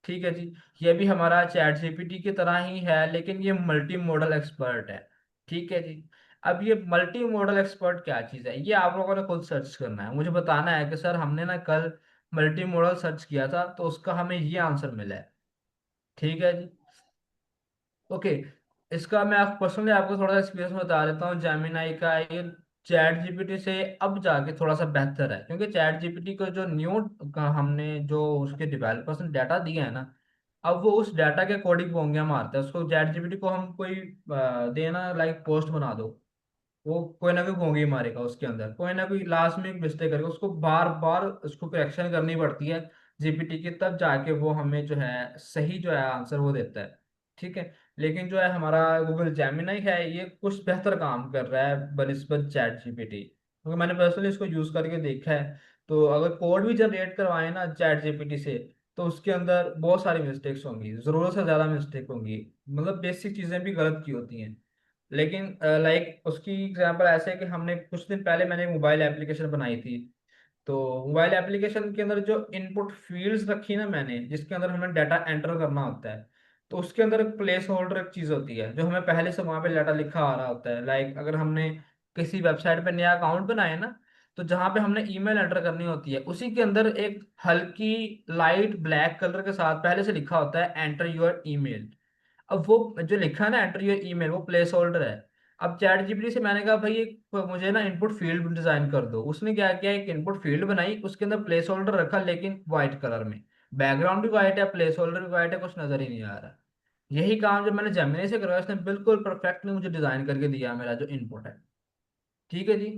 ठीक है जी। ये भी हमारा चैट जीपीटी की तरह ही है, लेकिन ये मल्टी मॉडल एक्सपर्ट है। ठीक है जी। अब ये मल्टी मॉडल एक्सपर्ट क्या चीज़ है, ये आप लोगों ने खुद सर्च करना है, मुझे बताना है कि सर हमने ना कल मल्टी मॉडल सर्च किया था तो उसका हमें ये आंसर मिला है। ठीक है जी। ओके, इसका मैं आप पर्सनली आपको थोड़ा सा एक्सपीरियंस बता देता हूँ जेमिनाई का। ये चैट जीपीटी से अब जाके थोड़ा सा बेहतर है, क्योंकि चैट जीपीटी को जो न्यू हमने जो उसके डेवलपर्स ने डाटा दिया है ना, अब वो उस डाटा के अकॉर्डिंग बोंगे मारता है उसको। चैट जीपीटी को हम कोई देना लाइक पोस्ट बना दो, वो कोई ना कोई भोंगी मारेगा, उसके अंदर कोई ना कोई लास्ट में एक मिस्टेक करेगा, उसको बार बार उसको करेक्शन करनी पड़ती है जीपीटी की, तब जाके वो हमें जो है सही जो है आंसर वो देता है। ठीक है। लेकिन जो है हमारा गूगल जेमिनाई है ये कुछ बेहतर काम कर रहा है बनिस्बत चैट जीपीटी, क्योंकि मैंने पर्सनली इसको यूज करके देखा है। तो अगर कोड भी जनरेट करवाए ना चैट जीपीटी से, तो उसके अंदर बहुत सारी मिस्टेक्स होंगी, जरूरत से ज्यादा मिस्टेक होंगी, मतलब बेसिक चीजें भी गलत की होती हैं। लेकिन लाइक उसकी एग्जांपल ऐसे है कि हमने कुछ दिन पहले मैंने एक मोबाइल एप्लीकेशन बनाई थी। तो मोबाइल एप्लीकेशन के अंदर जो इनपुट फील्ड्स रखी ना मैंने, जिसके अंदर हमें डाटा एंटर करना होता है, तो उसके अंदर एक प्लेस होल्डर एक चीज होती है जो हमें पहले से वहां पे डाटा लिखा आ रहा होता है। लाइक अगर हमने किसी वेबसाइट पे नया अकाउंट बनाया ना, तो जहाँ पे हमने ईमेल एंटर करनी होती है उसी के अंदर एक हल्की लाइट ब्लैक कलर के साथ पहले से लिखा होता है एंटर योर ईमेल। अब वो जो लिखा है ना एंटर योर ईमेल, वो प्लेस होल्डर है। अब चैट जीपीटी से मैंने कहा भाई एक मुझे ना इनपुट फील्ड डिजाइन कर दो, उसने क्या किया, एक इनपुट फील्ड बनाई, उसके अंदर प्लेस होल्डर रखा लेकिन व्हाइट कलर में, बैकग्राउंड भी व्हाइट है, प्लेस होल्डर भी व्हाइट है, कुछ नजर ही नहीं आ रहा। यही काम जब मैंने जेमिनी से करवाया, उसने बिल्कुल परफेक्टली मुझे डिजाइन करके दिया मेरा जो इनपुट है। ठीक है जी।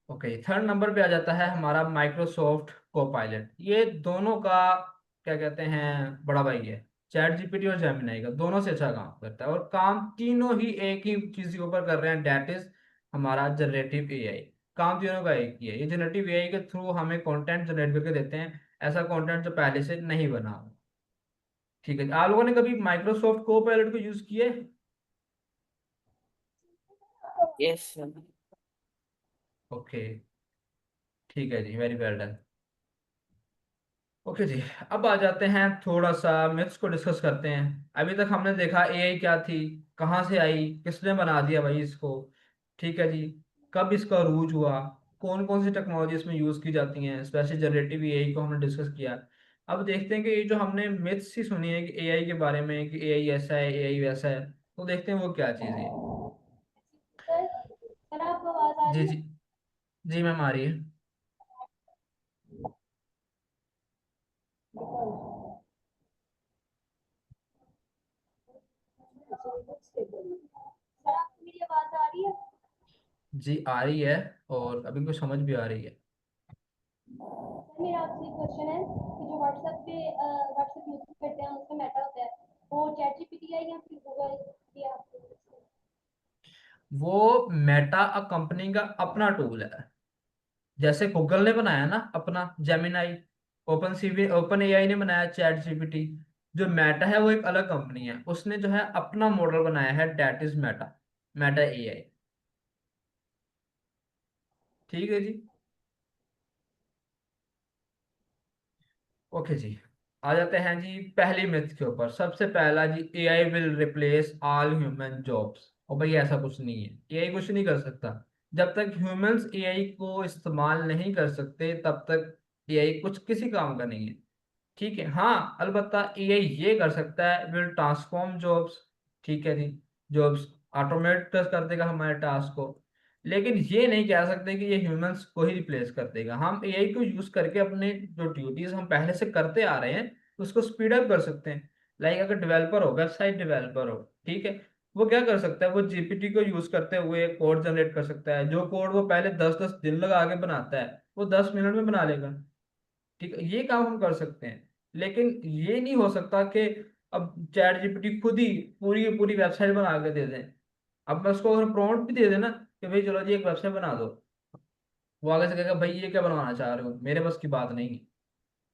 ओके, थर्ड नंबर पे आ जाता है हमारा माइक्रोसॉफ्ट कोपायलट। ये दोनों का क्या कहते हैं, बड़ा भाई है। चैट जीपीटी और जेमिनाई का दोनों से अच्छा काम करता है, और काम तीनों ही एक ही चीज के ऊपर कर रहे हैं, डेट इज हमारा जनरेटिव एआई। काम तीनों का एक ही है, ये जनरेटिव एआई के थ्रू हमें कंटेंट जनरेट करके देते हैं, ऐसा कंटेंट जो पहले से नहीं बना हो। ठीक है, आप लोगों ने कभी माइक्रोसॉफ्ट कोपायलट को यूज किया है? Yes sir. ओके, ठीक है जी, वेरी वेल डन। ओके जी, अब आ जाते हैं थोड़ा सा मिथ्स को डिस्कस करते हैं। अभी तक हमने देखा एआई क्या थी, कहाँ से आई, किसने बना दिया भाई इसको। ठीक है जी। कब इसका रूज हुआ, कौन कौन सी टेक्नोलॉजी इसमें यूज की जाती हैं, स्पेशली जनरेटिव एआई को हमने डिस्कस किया। अब देखते हैं कि ये जो हमने मिथ्स ही सुनी है कि एआई के बारे में कि एआई ऐसा है एआई वैसा है, तो देखते हैं वो क्या चीज़ है। सर सर आपको आवाज आ जी रही जी। है? जी मैम, आ रही है। सर आपको मेरी आवाज आ रही है? जी आ रही है, और अभी कुछ समझ भी आ रही है। सर मेरा आपसे एक क्वेश्चन है कि जो व्हाट्सएप पे व्हाट्सएप यूज करते हैं उसका मेटा होता है, वो चैट जीपीटी है या फिर गूगल दिया आपको? वो मेटा कंपनी का अपना टूल है, जैसे गूगल ने बनाया ना अपना जेमिनाई, ओपन एआई ने बनाया चैट जीपीटी। जो मेटा है वो एक अलग कंपनी है, उसने जो है अपना मॉडल बनाया है, that is Meta, Meta AI. ठीक है जी। ओके जी, आ जाते हैं जी पहली मिथ के ऊपर। सबसे पहला जी, AI will replace all human jobs. और भाई ऐसा कुछ नहीं है, एआई कुछ नहीं कर सकता। जब तक ह्यूमंस एआई को इस्तेमाल नहीं कर सकते तब तक एआई कुछ किसी काम का नहीं है। ठीक है, हाँ अलबत्ता एआई ये कर सकता है, विल ट्रांसफॉर्म जॉब्स। ठीक है जी, जॉब्स ऑटोमेट कर देगा हमारे टास्क को। लेकिन ये नहीं कह सकते कि ये ह्यूमंस को ही रिप्लेस कर देगा। हम एआई को यूज करके अपने जो ड्यूटीज हम पहले से करते आ रहे हैं उसको स्पीड अप कर सकते हैं। लाइक अगर डेवलपर हो, वेबसाइट डेवलपर हो, ठीक है, वो क्या कर सकता है, वो जीपीटी को यूज करते हुए कोड जनरेट कर सकता है। जो कोड वो पहले 10-10 दिन लगा के बनाता है वो 10 मिनट में बना लेगा। ठीक है, ये काम हम कर सकते हैं। लेकिन ये नहीं हो सकता कि अब चैट जीपीटी खुद ही पूरी की पूरी वेबसाइट बना के दे दें। अब मैं उसको अगर प्रॉम्प्ट भी दे देना कि भाई चलो जी एक वेबसाइट बना दो, वो आगे से कहेगा भाई ये क्या बनवाना चाह रहे हो, मेरे बस की बात नहीं है।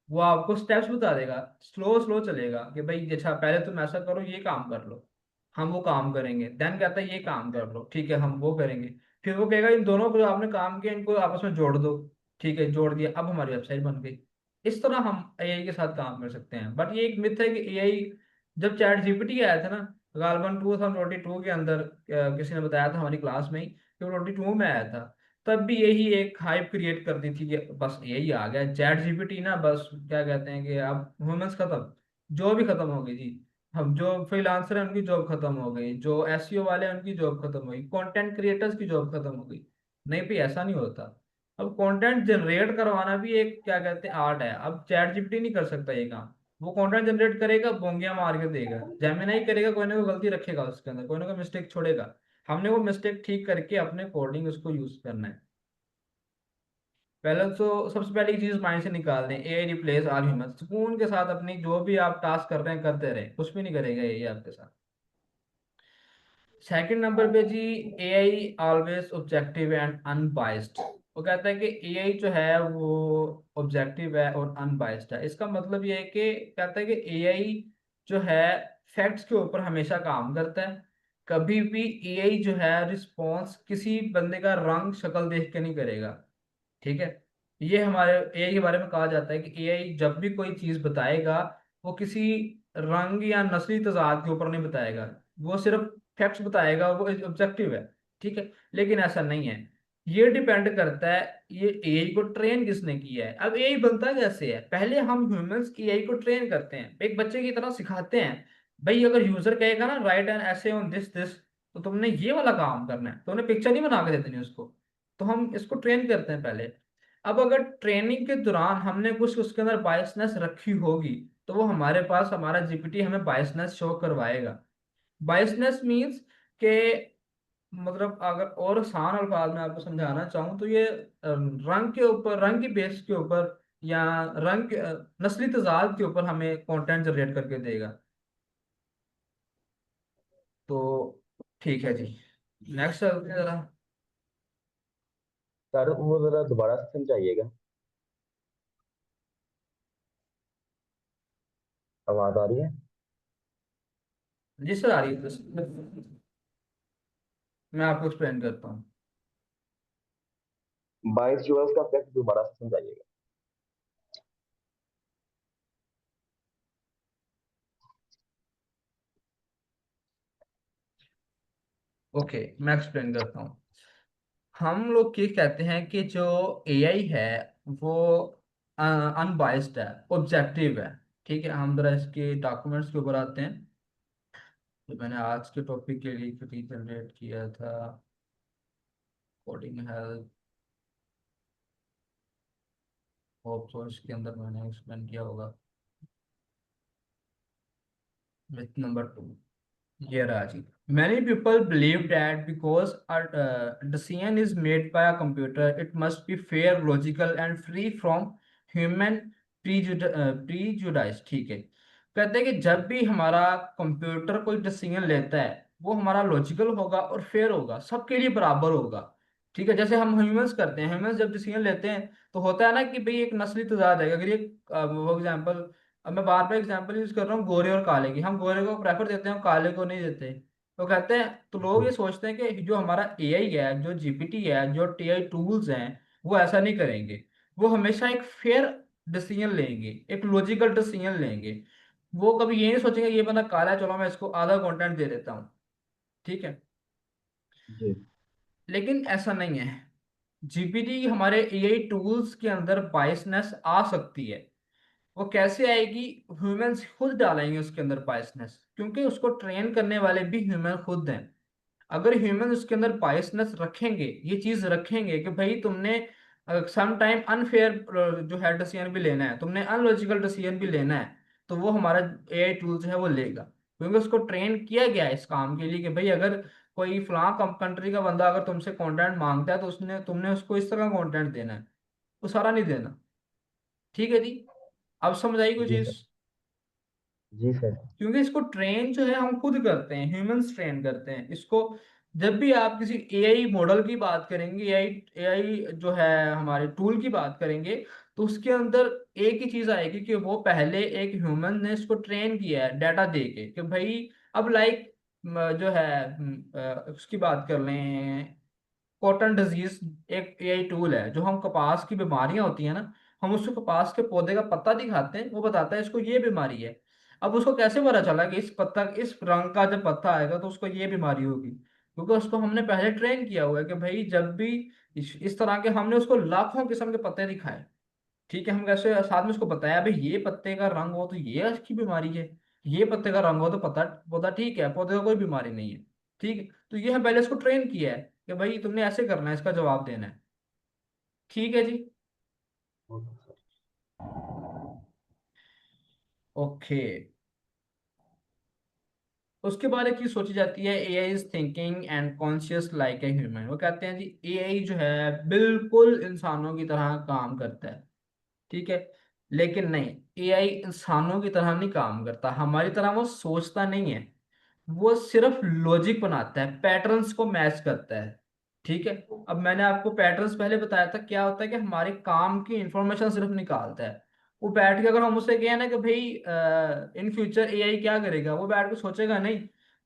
वो आपको स्टेप्स बता देगा, स्लो स्लो चलेगा कि भाई अच्छा पहले तुम ऐसा करो, ये काम कर लो। हम वो काम करेंगे, देन कहता है ये काम कर लो, ठीक है हम वो करेंगे। फिर वो कहेगा इन दोनों को जो आपने काम किया इनको आपस में जोड़ दो। ठीक है, जोड़ दिया, अब हमारी वेबसाइट बन गई। इस तरह हम एआई के साथ काम कर सकते हैं। बट ये एक मिथ है कि एआई, जब चैट जीपीटी आया था ना गालबन 2022 के अंदर, किसी ने बताया था हमारी क्लास में ही कि वो 22 में आया था। तब भी यही एक हाइप क्रिएट कर दी थी कि बस यही आ गया चैट जीपीटी ना, बस क्या कहते हैं कि अब ह्यूमंस खत्म, जो भी खत्म हो गई जी। हम जो फ्रीलांसर हैं उनकी जॉब खत्म हो गई, जो एसईओ वाले हैं उनकी जॉब खत्म हो गई, कंटेंट क्रिएटर्स की जॉब खत्म हो गई। नहीं भी ऐसा नहीं होता। अब कंटेंट जनरेट करवाना भी एक क्या कहते हैं आर्ट है। अब चैट जीपीटी नहीं कर सकता ये काम। वो कंटेंट जनरेट करेगा, बोंगिया मार के देगा, जेमिनाई करेगा, कोई ना कोई गलती रखेगा उसके अंदर, कोई ना कोई मिस्टेक छोड़ेगा। हमने वो मिस्टेक ठीक करके अपने कोडिंग उसको यूज करना है। पहले तो सबसे पहली चीज माइंड से निकाल दें, एआई रिप्लेस आल ह्यूमन। सुकून के साथ अपनी जो भी आप टास्क कर रहे हैं करते रहे, कुछ भी नहीं करेगा ये आपके साथ। सेकंड नंबर पे जी, AI always objective and unbiased. वो कहता है कि एआई जो है वो ऑब्जेक्टिव है और अनबाइस्ड है। इसका मतलब ये है कि कहता है कि एआई जो है फैक्ट्स के ऊपर हमेशा काम करता है। कभी भी एआई जो है रिस्पॉन्स किसी बंदे का रंग शक्ल देख के नहीं करेगा। ठीक है, ये हमारे एआई के बारे में कहा जाता है कि एआई जब भी कोई चीज बताएगा वो किसी रंग या नस्ली तजाद के ऊपर नहीं बताएगा, वो सिर्फ फैक्ट्स बताएगा, वो ऑब्जेक्टिव है। ठीक है, लेकिन ऐसा नहीं है। ये डिपेंड करता है ये एआई को ट्रेन किसने किया है। अब एआई बनता कैसे है, पहले हम ह्यूमंस एआई को ट्रेन करते हैं, एक बच्चे की तरह सिखाते हैं। भाई अगर यूजर कहेगा ना राइट एन ऐसे ऑन दिस दिस, तो तुमने ये वाला काम करना है, तुमने पिक्चर नहीं बना के देनी उसको। तो हम इसको ट्रेन करते हैं पहले। अब अगर ट्रेनिंग के दौरान हमने कुछ उसके अंदर बायसनेस रखी होगी तो वो हमारे पास हमारा जीपीटी हमें बायसनेस शो करवाएगा। बायसनेस मींस के मतलब अगर और आसान अल्फाज में आपको समझाना चाहूँ तो ये रंग के ऊपर, रंग की बेस के ऊपर या नस्ली तजाद के ऊपर हमें कंटेंट जनरेट करके देगा। तो ठीक है जी, नेक्स्ट चलते हैं जरा। सर वो जरा दोबारा से समझाइएगा, आवाज आ रही है? जी सर, आ रही है मैं आपको एक्सप्लेन करता हूँ। बाइस जो है उसका फैक्ट दोबारा से समझाइएगा। ओके, मैं एक्सप्लेन करता हूँ। हम लोग ये कहते हैं कि जो एआई है वो अनबाइस्ड है, ऑब्जेक्टिव है। ठीक है, हम जरा इसके डॉक्यूमेंट्स के ऊपर आते हैं जो मैंने आज के टॉपिक के लिए जनरेट किया था। कोडिंग हेल्प, होप तो इसके अंदर मैंने एक्सप्लेन किया होगा। मिथ नंबर 2, ये रहा जी। Many people believe that because a decision is made by a computer, it must be fair, logical, and free from human prejudice। ठीक है, कहते हैं कि जब भी हमारा कंप्यूटर कोई डिसीजन लेता है वो हमारा लॉजिकल होगा और फेयर होगा, सबके लिए बराबर होगा। ठीक है, जैसे हम ह्यूमंस करते हैं, ह्यूमंस जब डिसीजन लेते हैं तो होता है ना कि भाई एक नस्ली तजाद है। अगर ये फॉर एग्जाम्पल, अब मैं बार बार एग्जांपल यूज कर रहा हूँ गोरे और काले की, हम गोरे को प्रेफर देते हैं, हम काले को नहीं देते। तो कहते हैं, तो लोग ये सोचते हैं कि जो हमारा एआई है, जो जीपीटी है, जो टीआई टूल्स हैं, वो ऐसा नहीं करेंगे। वो हमेशा एक फेयर डिसीजन लेंगे, एक लॉजिकल डिसीजन लेंगे। वो कभी ये नहीं सोचेंगे ये बंदा काला है, चलो मैं इसको आधा कंटेंट दे देता हूँ। ठीक है। जी। लेकिन ऐसा नहीं है। जीपीटी हमारे एआई टूल्स के अंदर बायसनेस आ सकती है। वो कैसे आएगी? ह्यूमंस खुद डालेंगे उसके अंदर बायसनेस, क्योंकि उसको ट्रेन करने वाले भी ह्यूमन खुद हैं। अगर ह्यूमन उसके अंदर बायसनेस रखेंगे, ये चीज रखेंगे कि भाई तुमने सम टाइम अनफेयर जो है डिसीजन भी लेना है, तुमने अनलॉजिकल डिसीजन भी लेना है, तो वो हमारा एआई टूल जो है वो लेगा। क्योंकि उसको ट्रेन किया गया है इस काम के लिए कि भाई अगर कोई फलां कंट्री का बंदा अगर तुमसे कंटेंट मांगता है तो उसने तुमने उसको इस तरह कंटेंट देना है, वो सारा नहीं देना। ठीक है जी। अब समझ आई कोई जी चीज? सर। जी सर। क्योंकि इसको ट्रेन जो है हम खुद करते हैं, ह्यूमंस ट्रेन करते हैं इसको। जब भी आप किसी एआई मॉडल की बात करेंगे, एआई एआई जो है हमारे टूल की बात करेंगे, तो उसके अंदर एक ही चीज आएगी कि वो पहले एक ह्यूमन ने इसको ट्रेन किया है डाटा दे के कि भाई अब लाइक जो है उसकी बात कर लें, कॉटन डिजीज एक एआई टूल है। जो हम कपास की बीमारियां होती हैं ना, हम उसको कपास के पौधे का पत्ता दिखाते हैं, वो बताता है इसको ये बीमारी है। अब उसको कैसे पता चला कि इस पत्ता इस रंग का जब पत्ता आएगा तो उसको ये बीमारी होगी? क्योंकि उसको हमने पहले ट्रेन किया हुआ है कि भाई जब भी इस तरह के हमने उसको लाखों किस्म के पत्ते दिखाए। ठीक है। हम कैसे साथ में उसको बताया भाई ये पत्ते का रंग हो तो ये इसकी बीमारी है, ये पत्ते का रंग हो तो पता पौधा ठीक है, पौधे को कोई बीमारी नहीं है। ठीक है। तो ये हम पहले इसको ट्रेन किया है कि भाई तुमने ऐसे करना है, इसका जवाब देना है। ठीक है जी। Okay sir. ओके। उसके बाद एक चीज सोची जाती है, AI is thinking and conscious like a human. वो कहते हैं जी एआई जो है बिल्कुल इंसानों की तरह काम करता है। ठीक है। लेकिन नहीं, एआई इंसानों की तरह नहीं काम करता, हमारी तरह वो सोचता नहीं है। वो सिर्फ लॉजिक बनाता है, पैटर्न्स को मैच करता है। ठीक है। अब मैंने आपको पैटर्न्स पहले बताया था, क्या होता है कि हमारे काम की इंफॉर्मेशन सिर्फ निकालता है। वो बैठ के अगर हम उससे कहें ना कि भाई इन फ्यूचर एआई क्या करेगा, वो बैठ के सोचेगा नहीं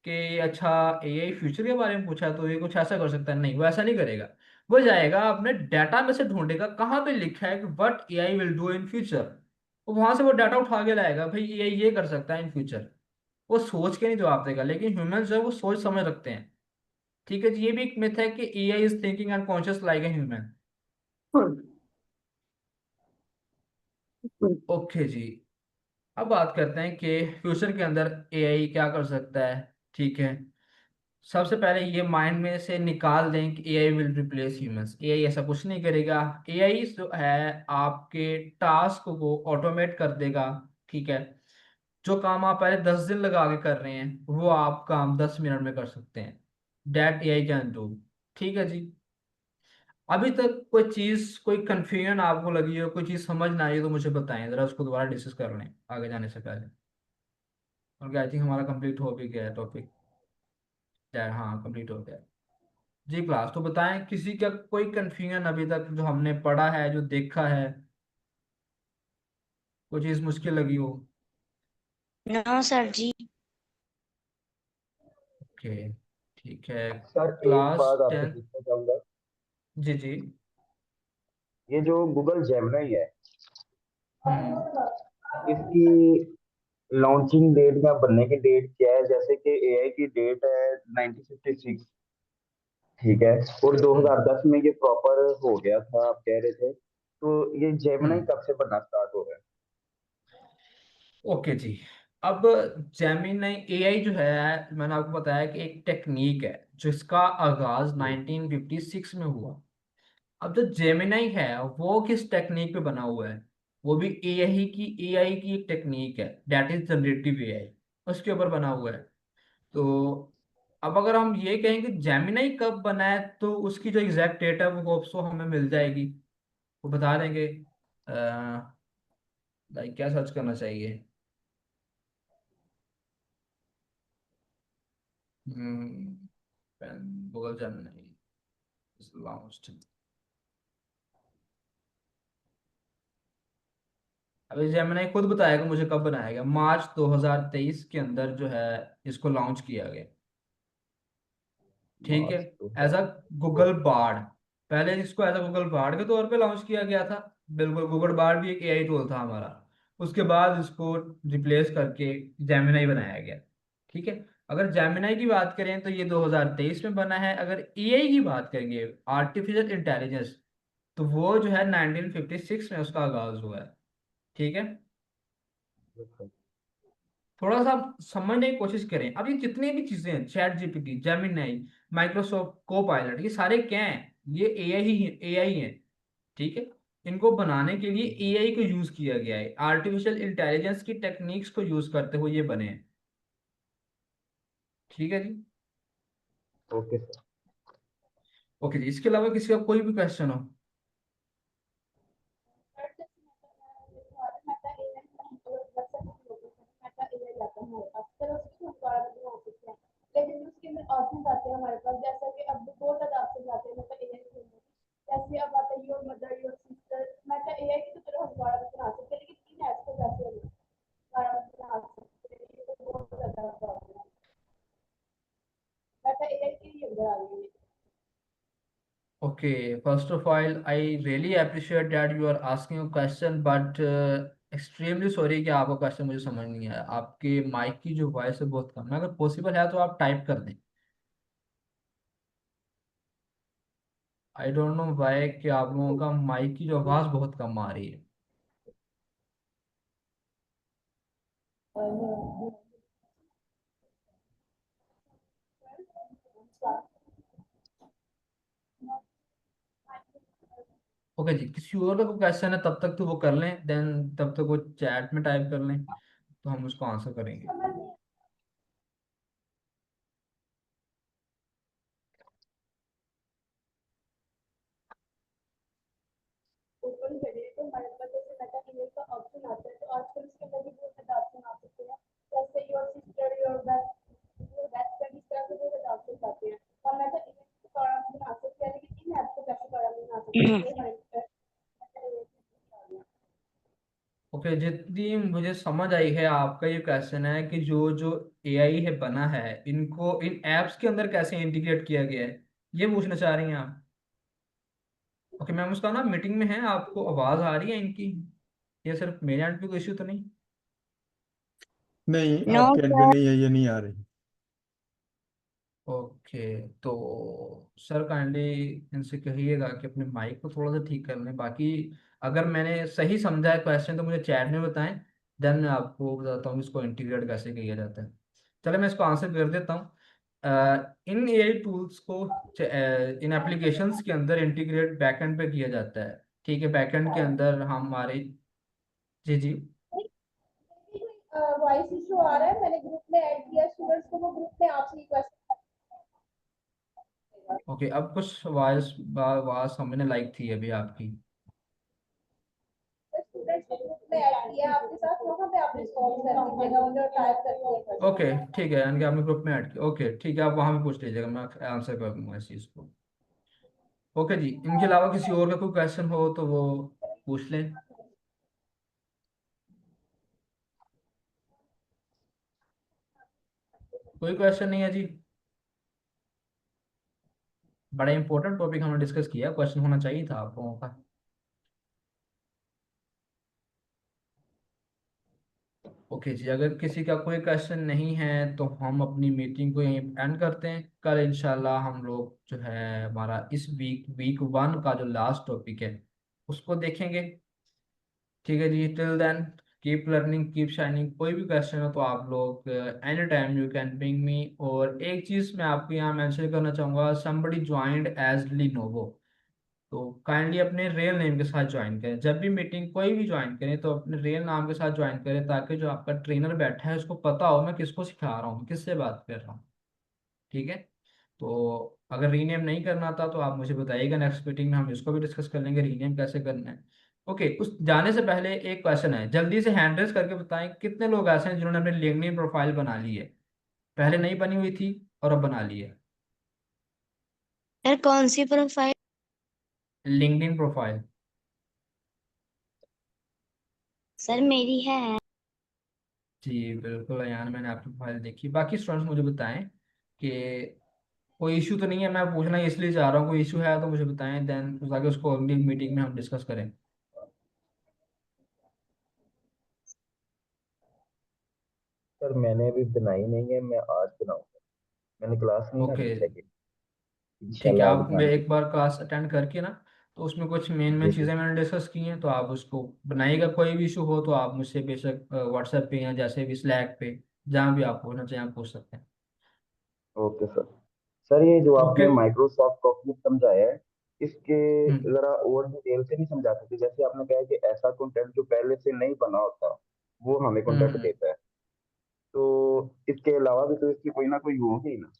कि अच्छा एआई फ्यूचर के बारे में पूछा है तो ये कुछ ऐसा कर सकता है। नहीं, वो ऐसा नहीं करेगा। वो जाएगा अपने डाटा में से ढूंढेगा कहाँ पे लिखा है कि what AI will do in future. वो वहां से वो डाटा उठा के लाएगा, भाई एआई ये कर सकता है इन फ्यूचर। वो सोच के नहीं जवाब देगा। लेकिन ह्यूमंस जो है वो सोच समझ रखते हैं। ठीक है जी। ये भी एक मिथ है कि AI is thinking and conscious like a human. Okay जी। अब बात करते हैं कि फ्यूचर के अंदर एआई क्या कर सकता है। ठीक है। सबसे पहले ये माइंड में से निकाल दें कि AI will replace humans. AI ऐसा कुछ नहीं करेगा। एआई जो है आपके टास्क को ऑटोमेट कर देगा। ठीक है। जो काम आप पहले 10 दिन लगा के कर रहे हैं वो आप काम 10 मिनट में कर सकते हैं। That AI can do. ठीक है जी। अभी तक कोई चीज कोई कंफ्यूजन आपको लगी हो, कोई चीज समझ ना आई हो, तो मुझे बताएं जरा, उसको दोबारा डिस्कस कर लें आगे जाने से पहले। और आई थिंक हमारा कंप्लीट हो भी गया है टॉपिक। हाँ, कंप्लीट हो गया है। जी क्लास, तो बताएं किसी का कोई कंफ्यूजन अभी तक जो हमने पढ़ा है, जो देखा है, कोई चीज मुश्किल लगी हो? नो सर जी। ओके। ठीक है। सर एक क्लास बात आपसे 10। पूछना चाहूंगा। जी जी। ये जो गूगल जेमिनी है, हम्म। इसकी लॉन्चिंग डेट या बनने की डेट क्या है? जैसे कि एआई की डेट है 1956, ठीक है, और हम्म। 2010 में ये प्रॉपर हो गया था आप कह रहे थे, तो ये जेमिनी हम्म। कब से बनना स्टार्ट हो गया? ओके जी। अब जेमिनी एआई जो है, मैंने आपको बताया कि एक टेक्निक है जिसका आगाज जी। 1956 में हुआ। अब जो जेमिनी है वो किस टेक्निक पे बना हुआ है? वो भी एआई की एक टेक्निक है, दैट इज जनरेटिव एआई। उसके ऊपर बना हुआ है। तो अब अगर हम ये कहें कि जेमिनी कब बना है, तो उसकी जो एग्जैक्ट डेट है वो होप सो हमें मिल जाएगी। वो बता देंगे। लाइक क्या सर्च करना चाहिए? Google Gemini is launched. अभी जेमिनी खुद बताएगा मुझे कब बनाया गया। मार्च 2023 के अंदर जो है इसको लॉन्च किया गया। ठीक है। मार्च एज अ 2000। Google Bard. पहले इसको एज अ गूगल बार्ड के तौर पे लॉन्च किया गया था। बिल्कुल, गूगल बार भी एक एआई टूल था हमारा। उसके बाद इसको रिप्लेस करके जेमिनाई बनाया गया। ठीक है। अगर जेमिनाई की बात करें तो ये 2023 में बना है। अगर एआई की बात करेंगे, आर्टिफिशियल इंटेलिजेंस, तो वो जो है 1956 में उसका आगाज हुआ है। ठीक है। बिल्कुल। थोड़ा सा समझने की कोशिश करें। अब ये जितनी भी चीजें हैं, चैट जीपीटी, जेमिनाई, माइक्रोसॉफ्ट को पायलट, ये सारे क्या हैं? ये एआई ही एआई है। ठीक है। इनको बनाने के लिए एआई को यूज किया गया है, आर्टिफिशियल इंटेलिजेंस की टेक्निक्स को यूज करते हुए ये बने हैं। ठीक है जी। Okay sir. ओके जी, इसके अलावा किसी का कोई भी क्वेश्चन हो? लेकिन उसके अंदर ऑप्शन आते हैं हमारे पास, जैसा कि अब बहुत ज्यादा ऑप्शन आते हैं मतलब एआई के अंदर। जैसे अब आता है योर मदर, योर सिस्टर, मैं एआई की तो चलो हम द्वारा भी बना सकते हैं, लेकिन इन ऐप्स को कैसे हम द्वारा भी बना सकते हैं, ये तो बहुत ज्यादा प्रॉब्लम है। मैं एआई के ही अंदर आ गई है। Okay, first of all, I really appreciate that you are asking a question, but extremely sorry कि आपका क्वेश्चन मुझे समझ नहीं आया। आपके माइक की जो वॉइस है बहुत कम है। अगर पॉसिबल है तो आप टाइप कर दें। आई डोंट नो वाई कि आप लोगों का माइक की जो आवाज़ बहुत कम आ रही है। ओके जी, किसी और का कोई क्वेश्चन है तब तक तो वो कर लें, देन तब तक वो चैट में टाइप कर लें तो हम उसको आंसर करेंगे। ओपन करिए तो हमारे पास जैसे मेटा इमेज का ऑप्शन आता है, तो आजकल इसके अंदर भी बहुत ज्यादा ऑप्शन आ सकते हैं। जैसे your sister, your best friend, इस तरह से बहुत ज्यादा ऑप्शन आते हैं। और मेटा इमेज को कॉलम बना सकते हैं, लेकिन इन ऐप को कैसे कॉलम बना सकते हैं, ये हमारे ओके, जितनी मुझे समझ आई है आपका ये क्वेश्चन है कि जो जो एआई है बना है, इनको इन एप्स के अंदर कैसे इंटीग्रेट किया गया है, ये पूछना चाह रही हैं आप? ओके मैम, उसका ना मीटिंग में है, आपको आवाज़ आ रही है इनकी? ये सिर्फ मेरे एंड पे कोई इश्यू तो नहीं? नहीं, नो आपके एंड पे सर। नहीं है, ये नहीं आ रही। ओके, तो सर काइंडली इनसे कहिएगा कि अपने माइक को थोड़ा सा ठीक कर लें। बाकी अगर मैंने सही समझा है क्वेश्चन तो मुझे चैट में बताएं, देन मैं आपको बताता हूँ इसको इंटीग्रेट कैसे किया जाता है। चलो मैं इसको आंसर कर देता हूँ। इन एआई टूल्स को इन एप्लीकेशंस के अंदर इंटीग्रेट बैकएंड पे किया जाता है। ठीक है, बैकएंड के अंदर हमारे, जी जी, वॉइस इशू आ रहा है, मैंने ग्रुप में ऐड किया स्टूडेंट्स को, वो ग्रुप में आपसे क्वेश्चन ओके, अब कुछ वॉइस आवाज़ समझने लायक थी अभी आपकी। स्टूडेंट्स को ग्रुप में ऐड किया आपके साथ, वहां पे आप रिस्पॉन्स कर दीजिएगा, उन्हें टाइप करके ओके ठीक है, यानी कि आपने ग्रुप में ऐड किया। ओके ठीक है, आप वहाँ पे पूछ लीजिएगा, मैं आंसर कर दूंगा इस चीज़ को। ओके जी, इनके अलावा किसी और का कोई क्वेश्चन हो तो वो पूछ लें। कोई क्वेश्चन नहीं है जी? बड़ा इंपॉर्टेंट टॉपिक हमने डिस्कस किया, क्वेश्चन होना चाहिए था आप लोगों का। ओके जी, अगर किसी का कोई क्वेश्चन नहीं है तो हम अपनी मीटिंग को यहीं एंड करते हैं। कल इंशाल्लाह हम लोग जो है हमारा इस वीक 1 का जो लास्ट टॉपिक है उसको देखेंगे। ठीक है जी, till then keep learning keep shining. कोई भी क्वेश्चन हो तो आप लोग any time you can ping me. और एक चीज़ मैं आपको यहाँ मेंशन करना चाहूँगा, somebody ज्वाइंड एज लिनोवो, तो काइंडली अपने रियल नेम के साथ ज्वाइन करें। जब भी मीटिंग कोई भी ज्वाइन करें तो अपने रियल नाम के साथ ज्वाइन करें, ताकि जो आपका ट्रेनर बैठा है उसको पता हो मैं किसको सिखा रहा हूँ, किससे बात कर रहा हूँ। ठीक है। तो अगर रीनेम नहीं करना था तो आप मुझे बताइएगा, नेक्स्ट मीटिंग में हम इसको भी डिस्कस कर लेंगे रीनेम कैसे करना है। ओके, उस जाने से पहले एक क्वेश्चन है, जल्दी से हैंड रेस करके बताएं कितने लोग ऐसे हैं जिन्होंने अपनी लिंक्डइन प्रोफाइल बना ली है, पहले नहीं बनी हुई थी और अब बना ली है। सर कौन सी प्रोफाइल? LinkedIn profile. सर मेरी है। जी बिल्कुल अयान, मैंने आपकी प्रोफाइल देखी। बाकी स्टूडेंट्स मुझे बताएं कि कोई इशू तो नहीं है। मैं पूछना इसलिए चाह रहा हूँ, कोई इशू है तो मुझे बताएं, देन ताकि उसको अगली मीटिंग में हम डिस्कस करें। सर मैंने अभी बनाई नहीं है, मैं आज बनाऊंगा। मैंने क्लास नहीं ना ओके, अभी चेक की। ठीक है। इंशाल्लाह आज आप मैं बनानी एक बार क्लास अटेंड करके ना, तो उसमें कुछ मेन जी मेन जी। चीज़ें मैंने डिस्कस की हैं, तो आप उसको बनाइएगा। कोई भी इशू हो तो आप मुझसे बेशक व्हाट्सएप पे या जैसे भी स्लैक पे, जहाँ भी आप पूछना चाहें आप पूछ सकते हैं। Okay sir. सर ये जो ओके। आपने माइक्रोसॉफ्ट ऑफिस समझाया है, इसके हम्म जरा और डिटेल से नहीं समझा सकते? जैसे आपने कहा कि ऐसा कंटेंट जो पहले से नहीं बना होता वो हमें कंटेंट हम्म। देता है, तो इसके अलावा भी तो इसकी कोई ना कोई होगी ना?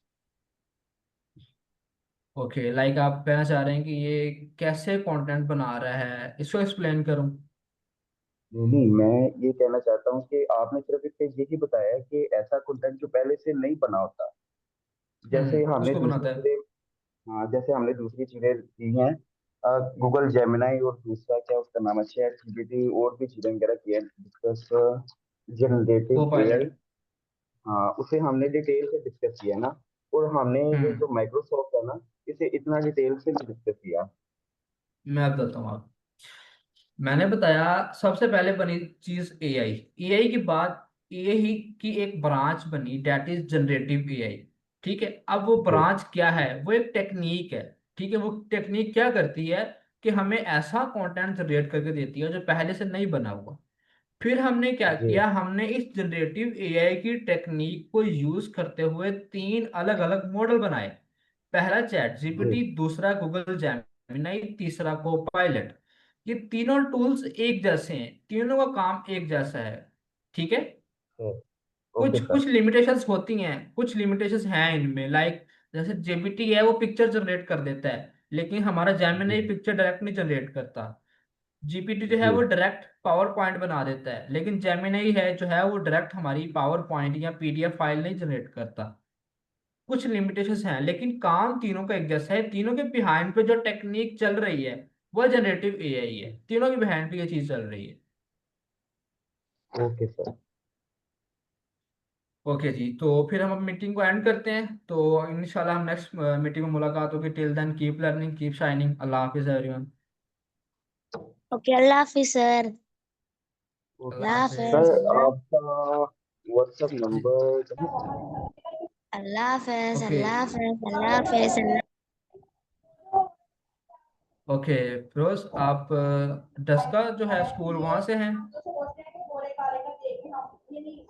ओके, लाइक आप कहना चाह रहे हैं कि ये कैसे कंटेंट बना रहा है, इसको एक्सप्लेन करूं? नहीं नहीं, मैं ये कहना चाहता हूँ कि आपने सिर्फ इससे यही बताया है कि ऐसा कंटेंट जो पहले से नहीं बना होता। जैसे हमने उसको दूसरी बनाता है। चीजें, हाँ जैसे हमने दूसरी चीजें की हैं, गूगल जेमिनाई, और दूसरा क्या उसका नाम है, चैट जीपीटी, और भी चीजें वगैरह की है डिस्कस, को जनरेटिव एआई। पायलट। हाँ उसे हमने डिटेल से डिस्कस किया ना, और हमने ये हम्म जो माइक्रोसॉफ्ट है ना, इसे इतना डिटेल से नहीं डिस्कस किया। मैं बताता हूँ आप। मैंने बताया, सबसे पहले बनी चीज एआई। एआई के बाद एआई की एक ब्रांच बनी, डेट इज जनरेटिव एआई। ठीक है, अब वो जी ब्रांच क्या है? वो एक टेक्निक है। ठीक है, वो टेक्निक क्या करती है कि हमें ऐसा कंटेंट जनरेट करके देती है जो पहले से नहीं बना हुआ। फिर हमने क्या जी किया, हमने इस जनरेटिव एआई की टेक्निक को यूज करते हुए तीन अलग अलग मॉडल बनाए। पहला चैट जी। जीपीटी, दूसरा गूगल जेमिनाई, तीसरा कोपायलट। ये तीनों टूल्स एक जैसे हैं, तीनों का काम एक जैसा है। ठीक है। ओके कुछ सर। कुछ लिमिटेशंस होती हैं, कुछ लिमिटेशंस हैं इनमें, लाइक जैसे जेपीटी है वो पिक्चर जनरेट कर देता है, लेकिन हमारा जी जेमिनाई पिक्चर डायरेक्ट नहीं जनरेट करता। जीपीटी जो है जी। वो डायरेक्ट पावर पॉइंट बना देता है, लेकिन जेमिनाई है जो है वो डायरेक्ट हमारी पावर पॉइंट या पीडीएफ फाइल नहीं जनरेट करता। कुछ लिमिटेशंस हैं, लेकिन काम तीनों का एक जैसा है। तीनों के बिहाइंड पे जो टेक्निक चल रही है वो जनरेटिव एआई है। तीनों के बिहाइंड पे ये चीज चल रही है। Okay sir. ओके जी, तो फिर हम अब मीटिंग को एंड करते हैं। तो इंशाल्लाह हम नेक्स्ट मीटिंग में मुलाकात होगी। Till then keep learning, keep shining. अल्लाह हाफिज एवरीवन। ओके, अल्लाह हाफिज सर। ओके अल्लाह अल्लाह हाफिज। हाफिज। सर, आपका व्हाट्सएप जी। नंबर कहाँ से? अल्लाह हाफिज। ओके। अल्लाह हाफिज। अल्लाह हाफिज। ओके फिरोज, आप डस्का जो है स्कूल वहां से हैं? हम तो सोचते हैं कि गोरे काले का देखें हम ये नहीं।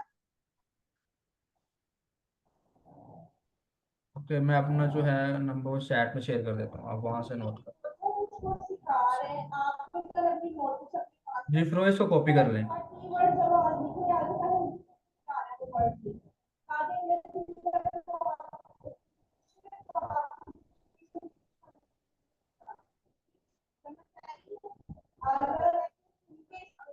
ओके, मैं अपना जो है नंबर चैट में शेयर कर देता हूँ, आप वहां से नोट कर। वो मुझको सिखा रहे हैं, आप तो कल अपनी नोटबुक अपने पास जी फिरोज, इसको कॉपी कर लें।